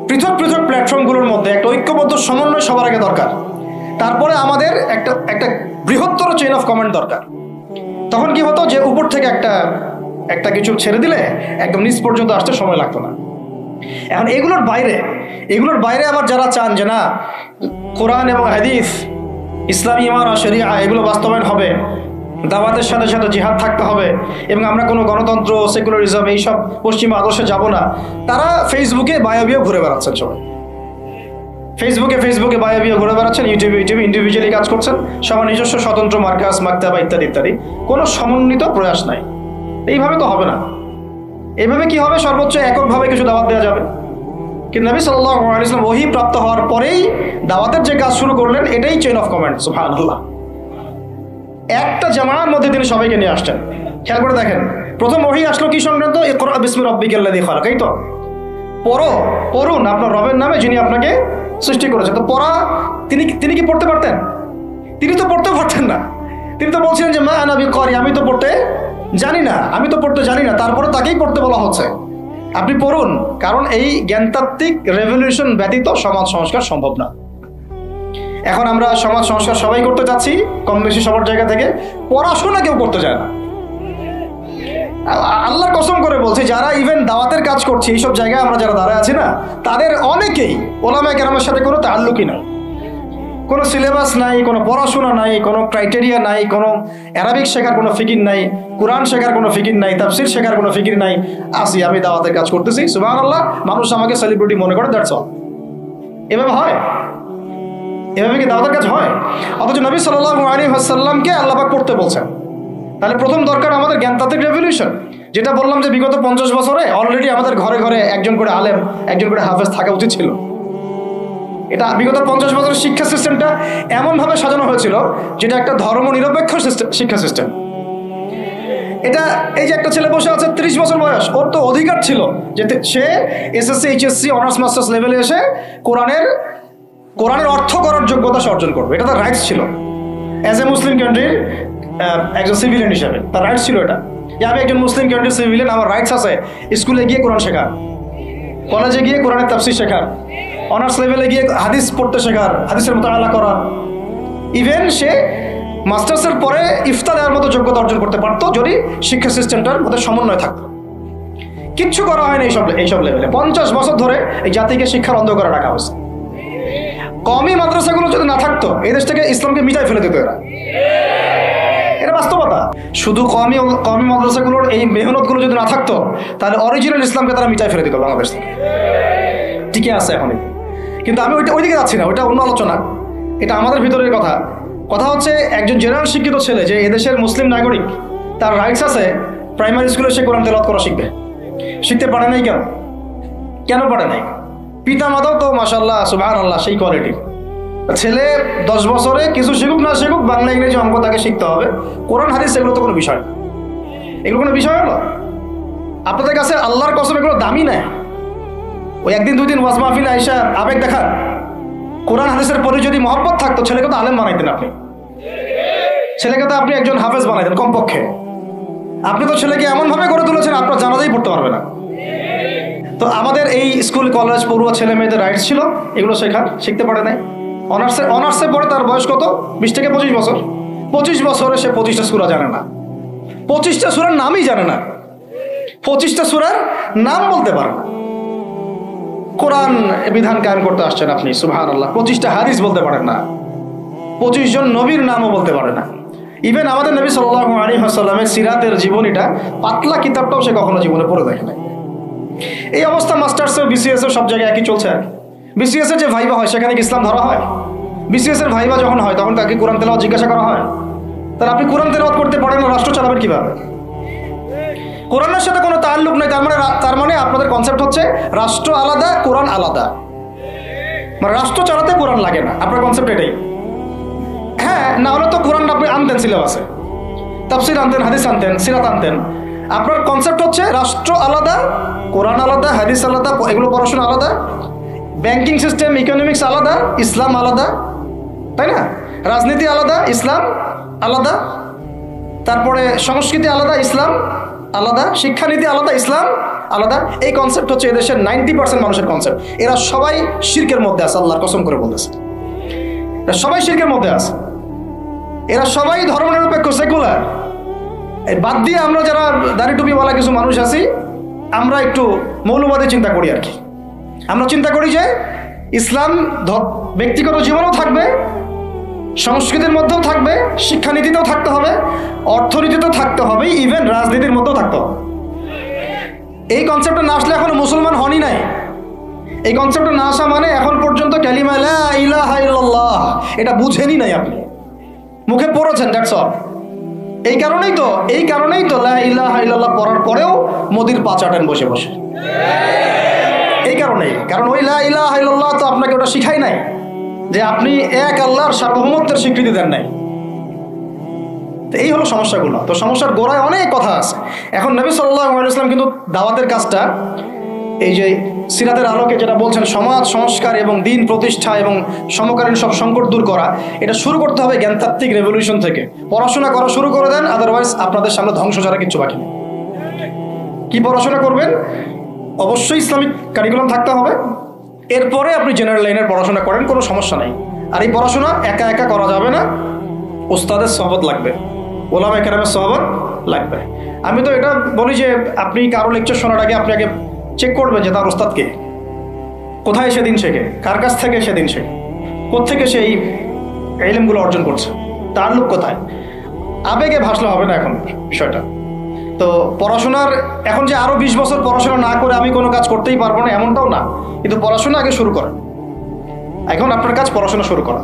পৃথক পৃথক প্ল্যাটফর্মগুলোর মধ্যে একটা ঐক্যবদ্ধ সমন্বয় সবার আগে দরকার, তারপরে আমাদের একটা বৃহত্তর চেইন অফ কমান্ড দরকার। তখন কি হতো যে উপর থেকে একটা কিছু ছেড়ে দিলে একদম নিচ পর্যন্ত আসতে সময় লাগতো না। এখন এগুলোর বাইরে আবার যারা চান যে না কোরআন এবং হাদিস, ইসলামী ইমান আর শরিয়া এগুলো বাস্তবায়ন হবে, দাওয়াতের সাথে সাথে জিহাদ থাকতে হবে, এবং আমরা কোনো গণতন্ত্র সেকুলারিজম এইসব পশ্চিমা আদর্শে যাব না, তারা ফেসবুকে বায়োবিও ঘুরে বেড়াচ্ছেন। সবাই ফেসবুকে বায়োবিও ঘুরে বেড়াচ্ছেন, ইউটিউবে ইন্ডিভিজুয়ালি কাজ করছেন, সবার নিজস্ব স্বতন্ত্র মার্কাস, মাকতাবা ইত্যাদি ইত্যাদি, কোনো সমন্বিত প্রয়াস নাই। এইভাবে তো হবে না। এইভাবে কি হবে? সর্বোচ্চ এককভাবে কিছু দাওয়াত দেওয়া যাবে, কিন্তু নবী সাল্লাল্লাহু আলাইহি ওয়াসাল্লাম ওহী প্রাপ্ত হওয়ার পরেই দাওয়াতের যে কাজ শুরু করলেন, এটাই চেইন অফ কমান্ড। সুবহানাল্লাহ। একটা জামার মধ্যে তিনি সবাইকে নিয়ে আসছেন। খেয়াল করে দেখেন, প্রথম ওহী আসলো কি সংক্রান্ত? ইকরা বিসমি রাব্বিকাল্লাযী খালাক। এই তো পড়ুন আপনার রবের নামে যিনি আপনাকে সৃষ্টি করেছেন। তো পড়া তিনি কি পড়তে পারতেন? তিনি তো পড়তে পারতেন না। তিনি তো বলছিলেন যে মা আনা বিকারি, আমি তো পড়তে জানি না, তারপরে তাকেই পড়তে বলা হচ্ছে আপনি পড়ুন, কারণ এই জ্ঞানতাত্ত্বিক রেভলিউশন ব্যতীত সমাজ সংস্কার সম্ভব না। এখন আমরা সমাজ সংস্কার সবাই করতে যাচ্ছি কম বেশি সবার জায়গা থেকে, পড়াশোনা কেউ করতে চায় না। আল্লাহর কসম করে বলছি, যারা ইভেন দাওয়াতের কাজ করছে এইসব জায়গায় আমরা যারা দাঁড়ায় আছি না, তাদের অনেকেই ওলামায়ে কেরামের সাথে কোনো তাআল্লুকই নাই, কোনো সিলেবাস নাই, কোনো পড়াশোনা নাই, কোনো ক্রাইটেরিয়া নাই, কোনো অ্যারাবিক শেখার কোনো ফিকির নাই, কোরআন শেখার কোনো ফিকির নাই, তাফসির শেখার কোনো ফিকির নাই। আমি দাওয়াতের কাজ করতেছি, সুবহানাল্লাহ, মানুষ আমাকে সেলিব্রিটি মনে করে, দ্যাটস অল। এভাবে হয়? এভাবে কি দাওয়াতের কাজ হয়? অথচ নবী সাল্লাল্লাহু আলাইহি ওয়াসাল্লামকে আল্লাহ পাক পড়তে বলছেন। তাহলে প্রথম দরকার আমাদের জ্ঞানতাত্ত্বিক রেভলিউশন, যেটা বললাম যে বিগত 50 বছরে অলরেডি আমাদের ঘরে ঘরে একজন করে আলেম, একজন করে হাফেজ থাকা উচিত ছিল। এটা বিগত 50 বছরের শিক্ষা সিস্টেমটা এমনভাবে সাজানো হয়েছিল যেটা একটা ধর্ম নিরপেক্ষ শিক্ষা সিস্টেম। এটা এই যে একটা ছেলে বসে আছে 30 বছর বয়স, ওর তো অধিকার ছিল যে সে এসএসসি এইচএসসি অনার্স মাস্টার্স লেভেলে এসে কোরআনের অর্থ করার যোগ্যতা অর্জন করবে, এটা তার রাইটস ছিল। অ্যাজ এ মুসলিম কান্ট্রির একজন সিভিলিয়ান হিসাবে তার রাইটস ছিল এটা, যে আমি একজন মুসলিম কান্ট্রির সিভিলিয়ান, আমার রাইটস আছে স্কুলে গিয়ে কোরআন শেখার, কলেজে গিয়ে কোরআনের তাফসীর শেখার, অনার্স লেভেলে গিয়ে হাদিস পড়তে শেখার, হাদিসের মোতালা করার। ইভেন সে মাস্টার্সের পরে ইফতা দেওয়ার মতো যোগ্যতা অর্জন করতে পারতো যদি শিক্ষা সিস্টেমটার মধ্যে সমন্বয় থাকতো। কিচ্ছু করা হয়নি এইসব লেভেলে। 50 বছর ধরে এই জাতিকে শিক্ষার অন্ধকারে রাখা হয়েছে। কওমি মাদ্রাসাগুলো যদি না থাকতো, এই দেশ থেকে ইসলামকে মিটাই ফেলে দিত এরা। এটা বাস্তবতা। শুধু কওমি মাদ্রাসাগুলোর এই মেহনতগুলো যদি না থাকতো, তাহলে অরিজিনাল ইসলামকে তারা মিটাই ফেলে দিত বাংলাদেশ থেকে। টিকে আছে এখনই, কিন্তু আমি ওইদিকে যাচ্ছি না, ওইটা অন্য আলোচনা। এটা আমাদের ভিতরের কথা হচ্ছে একজন জেনারেল শিক্ষিত ছেলে যে এদেশের মুসলিম নাগরিক, তার রাইটস আছে প্রাইমারি স্কুলে সে কোরআন তেলাওয়াত করা শিখতে পারে নাই। কেন পারে নাই? পিতা মাতাও তো মাশাআল্লাহ সুবহানাল্লাহ সেই কোয়ালিটি। ছেলে 10 বছরে কিছু শিখুক না শিখুক, বাংলা ইংরেজি অঙ্ক তাকে শিখতে হবে। কোরআন হাদিস এগুলো তো কোনো বিষয় না। এগুলো কোনো বিষয় হলো? আপনাদের কাছে আল্লাহর কসম এগুলো দামি না। ওই একদিন 2 দিন ওয়াজ মাহফিলে আইসা আবেগ দেখান। কোরআন হাদিসের পরে যদি মহব্বত থাকতো, ছেলেকে তো আলেম বানাইতেন আপনি, ছেলেকে তো আপনি একজন হাফেজ বানাইতেন কমপক্ষে। আপনি তো ছেলেকে এমনভাবে গড়ে তুলেছেন আপনার জানাজাই পড়তে পারবে না। তো আমাদের এই স্কুল কলেজ পড়ুয়া ছেলে মেয়েদের রাইটস ছিল এগুলো শিখতে পারে নাই। অনার্সে পড়ে তার বয়স কত? 20 থেকে 25 বছর। 25 বছরে সে 25টা সূরা জানে না, 25টা সূরার নামই জানে না, 25টা সূরার নাম বলতে পারে না। কোরআন বিধান কায়েম করতে আসছেন আপনি, সুবহানাল্লাহ, 25টা হাদিস বলতে পারেন না, 25 জন নবীর নামও বলতে পারে না। ইভেন আমাদের নবী সাল্লাল্লাহু আলাইহি ওয়াসাল্লামের সিরাতের জীবনীটা, পাতলা কিতাবটাও সে কখনো জীবনে পড়ে দেখে নাই। এই অবস্থা মাস্টার্সে বিসিএস সব জায়গায় একই চলছে। বিসিএস এর যে ভাইবা হয় সেখানে কি ইসলাম ধরা হয়? বিসিএস এর ভাইবা যখন হয় তখন তাকে কোরআন তেলাওয়াত জিজ্ঞাসা করা হয়? তাহলে আপনি কোরআন তেলাওয়াত করতে পারেন না, রাষ্ট্র চালাবেন কিভাবে? কোরআনের সাথে কোনো তাল্লুক নেই, তার মানে আপনাদের কনসেপ্ট হচ্ছে রাষ্ট্র আলাদা, কোরআন আলাদা, মানে রাষ্ট্র চালাতে কোরআন লাগে না, আপনার কনসেপ্ট এটাই। হ্যাঁ, না হলে তো কোরআন আপনি আনতেন সিলেবাসে, তাফসীর আনতেন, হাদিস আনতেন, সিরাত আনতেন। আপনার কনসেপ্ট হচ্ছে রাষ্ট্র আলাদা, কোরআন আলাদা, হাদিস আলাদা, এগুলো পড়াশোনা আলাদা, ব্যাংকিং সিস্টেম, ইকোনমিক্স আলাদা, ইসলাম আলাদা, তাই না? রাজনীতি আলাদা, ইসলাম আলাদা, তারপরে সংস্কৃতি আলাদা, ইসলাম আলাদা, শিক্ষানীতি আলাদা, ইসলাম আলাদা। এই কনসেপ্ট হচ্ছে এদেশের 90% মানুষের কনসেপ্ট। এরা সবাই শিরকের মধ্যে আছে, আল্লাহর কসম করে বলতেছে, এরা সবাই শিরকের মধ্যে আছে, এরা সবাই ধর্মনিরপেক্ষ, সেকুলার। বাদ দিয়ে আমরা যারা দাড়ি টুপিওয়ালা কিছু মানুষ আছি, আমরা একটু মৌলবাদী চিন্তা করি আর কি। আমরা চিন্তা করি যে ইসলাম ব্যক্তিগত জীবনেও থাকবে, সংস্কৃতির মধ্যেও থাকবে, শিক্ষানীতিতেও থাকতে হবে, অর্থনীতিতেও থাকতে হবে, ইভেন রাজনীতির মধ্যেও থাকতে হবে। এই কনসেপ্টটা না আসলে এখনো মুসলমান হনই নাই। এই কনসেপ্টটা না আসা মানে এখন পর্যন্ত কালিমা লা ইলাহা ইল্লাল্লাহ এটা বুঝেনি নাই, আপনি মুখে পড়েছেন, দ্যাটস অল। এই কারণেই তো লা ইলাহা ইল্লাল্লাহ পড়ার পরেও মোদির পা চাটেন বসে বসে। এই কারণেই, কারণ ওই লা ইলাহা ইল্লাল্লাহ তো আপনাকে ওটা শিখাই নাই, যে আপনি এক আল্লাহর সার্বভৌমত্বের স্বীকৃতি দেন নাই। তো এই হলো সমস্যাগুলো। তো সমস্যার গোড়ায় অনেক কথা আছে। এখন নবী সাল্লাল্লাহু আলাইহি ওয়াসাল্লাম কিন্তু দাওয়াতের কাজটা, এই যে সিরাতের আলোকে যেটা বলছেন সমাজ সংস্কার এবং দিন প্রতিষ্ঠা এবং সমকালীন সব সংকট দূর করা, এটা শুরু করতে হবে জ্ঞানতাত্ত্বিক রেভলিউশন থেকে। পড়াশোনা করা শুরু করে দেন, আদারওয়াইজ আপনাদের সামনে ধ্বংস ছাড়া কিচ্ছু বাকি নেই। কি পড়াশোনা করবেন? অবশ্যই ইসলামিক কারিকুলাম থাকতে হবে। এরপরে আপনি জেনারেল লাইনের পড়াশোনা করেন, কোনো সমস্যা নাই। আর এই পড়াশোনা একা একা করা যাবে না, ওস্তাদের সহবত লাগবে, ওলামা কেরামের সহবত লাগবে। আমি তো এটা বলি যে আপনি কারো লেকচার শোনার আগে আপনি আগে চেক করবেন যে তার ওস্তাদকে, কোথায় সেদিন শেখে, কার কাছ থেকে সেদিন শেখে, কোত্থেকে সে এই ইলমগুলো অর্জন করছে, তার লোক কোথায়। আবেগে ভাসলে হবে না এখন বিষয়টা। তো পড়াশোনার এখন যে আরো 20 বছর পড়াশোনা না করে আমি কোনো কাজ করতেই পারবো না এমনটাও না, কিন্তু পড়াশোনা আগে শুরু করেন। এখন আপনার কাজ পড়াশোনা শুরু করা,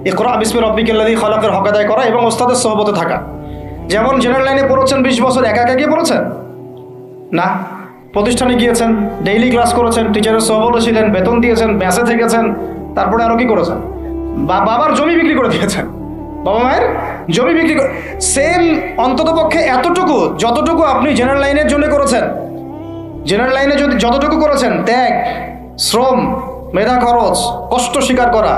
ইকরা বিসমি রাব্বিকাল্লাযী খালাকের হক আদায় করা এবং ওস্তাদের সহবতে থাকা। যেমন জেনারেল লাইনে পড়েছেন 20 বছর, একা একা গিয়ে পড়েছেন না, প্রতিষ্ঠানে গিয়েছেন, ডেইলি ক্লাস করেছেন, টিচারের সহবতে ছিলেন, বেতন দিয়েছেন, ব্যাসে থেকেছেন, তারপরে আরো কি করেছেন? বাবার জমি বিক্রি করে দিয়েছেন, বাবা মায়ের জমি বিক্রি করে। সেম অন্তত পক্ষে এতটুকু যতটুকু আপনি জেনারেল লাইনের জন্য করেছেন, জেনারেল লাইনে যদি যতটুকু করেছেন, ত্যাগ, শ্রম, মেধা খরচ, কষ্ট স্বীকার করা,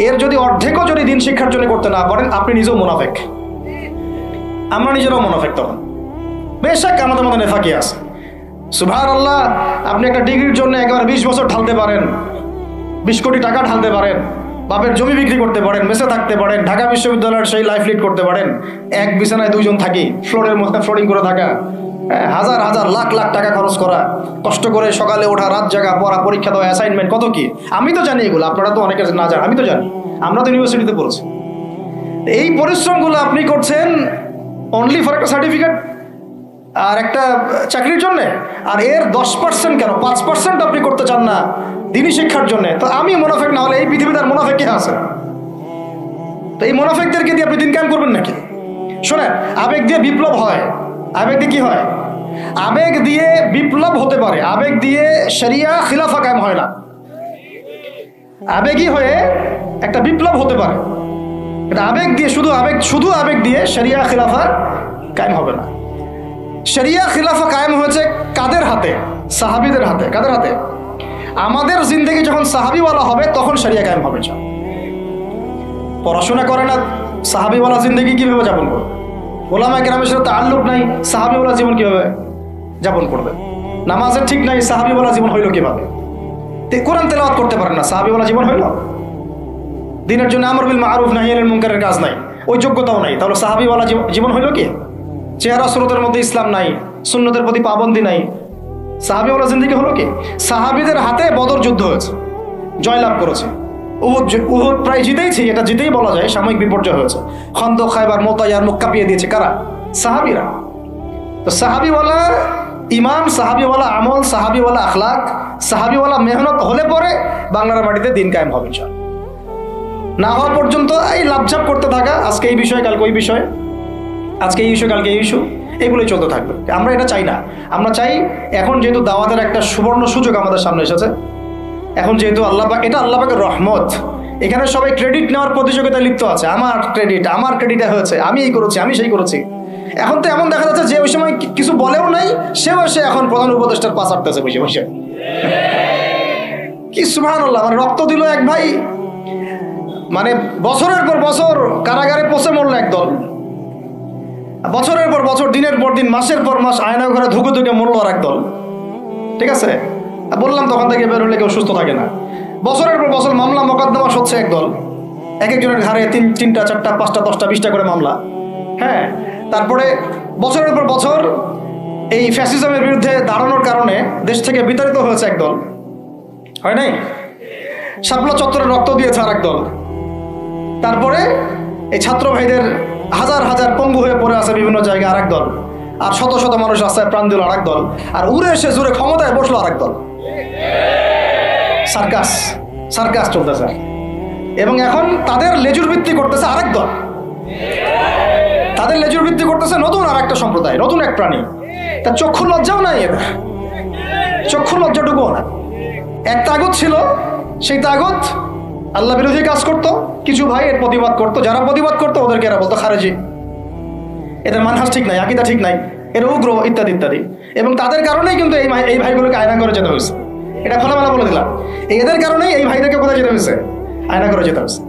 এর যদি অর্ধেকও যদি দিন শিক্ষার জন্য করতে না পারেন, আপনি নিজেও মুনাফিক। আমরা নিজেরাও মুনাফিক তখন। বেশক আমাদের মধ্যে নেফাকি আছে। সুবহানাল্লাহ, আপনি একটা ডিগ্রির জন্য একেবারে 20 বছর ঢালতে পারেন, 20 কোটি টাকা ঢালতে পারেন, বাপের জমি বিক্রি করতে পারেন, মেসে থাকতে পারেন, ঢাকা বিশ্ববিদ্যালয়ের সেই লাইফ লিড করতে পারেন, এক বিছানায় 2 জন থাকি, ফ্লোরের মধ্যে ফ্লোরিং করে থাকা, হাজার হাজার লাখ লাখ টাকা খরচ করা, কষ্ট করে সকালে ওঠা, রাত জাগা, পড়া, পরীক্ষা দেওয়া, অ্যাসাইনমেন্ট, কত কি। আমি তো জানি এগুলো, আপনারা তো অনেকে না জানেন, আমি তো জানি, আমরা তো ইউনিভার্সিটিতে পড়েছি। এই পরিশ্রমগুলো আপনি করছেন অনলি ফর একটা সার্টিফিকেট আর একটা চাকরির জন্যে, আর এর 10% কেন 5% আপনি করতে চান না দিনী শিক্ষার জন্য। তো আমি মুনাফিক না হলে এই পৃথিবীতে আর মুনাফিক কে আছে? তো এই মুনাফিকদেরকে দিয়ে আপনি দিন কায়েম করবেন নাকি? শোনেন, আবেগ দিয়ে বিপ্লব হয়। আবেগ দিয়ে কি হয়? আবেগ দিয়ে বিপ্লব হতে পারে, আবেগ দিয়ে শরিয়া খিলাফা কায়েম হয় না। আবেগই হয়ে একটা বিপ্লব হতে পারে, এটা আবেগ দিয়ে শুধু আবেগ দিয়ে শরিয়া খিলাফা কায়েম হবে না। শরিয়া খিলাফা কায়েম হয়েছে কাদের হাতে? সাহাবীদের হাতে। কাদের হাতে? আমাদের জিন্দেগি যখন সাহাবীওয়ালা হবে তখন শরিয়া কায়েম হবে। পড়াশোনা করে না, সাহাবীওয়ালা জিন্দেগি কিভাবে যাপন করবে? ওলামায়ে কেরামের সাথে তাআল্লুক নাই, সাহাবীওয়ালা জীবন কিভাবে যাপন করবে? নামাজের ঠিক নাই, সাহাবীওয়ালা জীবন হইল কিভাবে? কোরআন তেলাওয়াত করতে পারেন না, সাহাবীওয়ালা জীবন হইল? দিনের জন্য আমর বিল মারুফ নাহি আনিল মুনকারের কাজ নাই, ওই যোগ্যতাও নাই, তাহলে সাহাবীওয়ালা জীবন হইল কি? চেহারা সুরতের মধ্যে ইসলাম নাই, সুন্নতের প্রতি পাবন্দি নাই, সাহাবীওয়ালা জিন্দেগি হলো কি? সাহাবীদের হাতে বদর যুদ্ধ হয়েছে, জয়লাভ করেছে। উহুদ প্রায় জিতেইছে, এটা জিতেই বলা যায়, সাময়িক বিপর্যয় হয়েছে। খন্দক, খায়বার, মুতায়ার মুখ কাঁপিয়ে দিয়েছে কারা? সাহাবীরা। তো সাহাবীওয়ালা ইমান, সাহাবীওয়ালা আমল, সাহাবীওয়ালা আখলাক, সাহাবীওয়ালা মেহনত হলে পরে বাংলার মাটিতে দিন কায়েম হবে। না হওয়া পর্যন্ত এই লাভঝাপ করতে থাকা, আজকে এই বিষয় কালকে ওই বিষয়, আজকে এই ইস্যু কালকে এই ইস্যু, এগুলোই চলতে থাকবে। আমরা এটা চাই না। আমরা চাই এখন যেহেতু দাওয়াতের একটা সুবর্ণ সুযোগ আমাদের সামনে এসেছে, এখন যেহেতু আল্লাহ পাক, এটা আল্লাহ পাকের রহমত, এখানে সবাই ক্রেডিট নেওয়ার প্রতিযোগিতায় লিপ্ত আছে। আমার ক্রেডিট হয়েছে, আমি এই করেছি, আমি সেই করেছি। এখন তো এমন দেখা যাচ্ছে যে ওই সময় কিছু বলেও নাই, সেও এসে এখন প্রধান উপদেষ্টার পাশ আটতেছে বসে বসে। কি সুবহানাল্লাহ! মানে রক্ত দিল এক ভাই, মানে বছরের পর বছর কারাগারে পচে মরল একদল, বছরের পর বছর, দিনের পর দিন, মাসের পর মাস আয়না ঘরে ধুকে ধুকে মরল আর একদল। ঠিক আছে, বললাম তখন থেকে বের হলে কেউ সুস্থ থাকে না। বছরের পর বছর মামলা মোকদ্দমা হচ্ছে একদল, এক একজনের ঘাড়ে 3টা 4টা 5টা 10টা 20টা করে মামলা। হ্যাঁ, তারপরে বছরের পর বছর এই ফ্যাসিজমের বিরুদ্ধে দাঁড়ানোর কারণে দেশ থেকে বিতাড়িত হয়েছে একদল, হয় নাই? শাপলা চত্বরে রক্ত দিয়েছে আর একদল। তারপরে এই ছাত্র ভাইদের হাজার হাজার পঙ্গু হয়ে পড়ে আছে বিভিন্ন জায়গায় আর একদল, আর শত শত মানুষ রাস্তায় প্রাণ দিল আর একদল, আর উড়ে এসে জোরে ক্ষমতায় বসলো আর একদল। সার্কাস চলতেছে, এবং এখন তাদের লেজুর ভিত্তি করতেছে আরেক দল, তাদের লেজুর ভিত্তি করতেছে নতুন আর একটা সম্প্রদায়, নতুন এক প্রাণী। তার চক্ষু লজ্জাও নাই, এদের চক্ষু লজ্জাটুকুও না। এক তাগুত ছিল, সেই তাগুত আল্লাহ বিরোধী কাজ করত, কিছু ভাই এর প্রতিবাদ করত, যারা প্রতিবাদ করতো ওদেরকে এরা বলতো খারেজি, এদের মানহাজ ঠিক নাই, আকীদা ঠিক নাই, এর উগ্র, ইত্যাদি ইত্যাদি। এবং তাদের কারণেই কিন্তু এই ভাইগুলোকে আয়না করে যেতে হয়েছে। এটা খোলামেলা বলে দিলাম, এদের কারণেই এই ভাইদেরকে কোথায় যেতে হয়েছে? আয়না করে যেতে হয়েছে।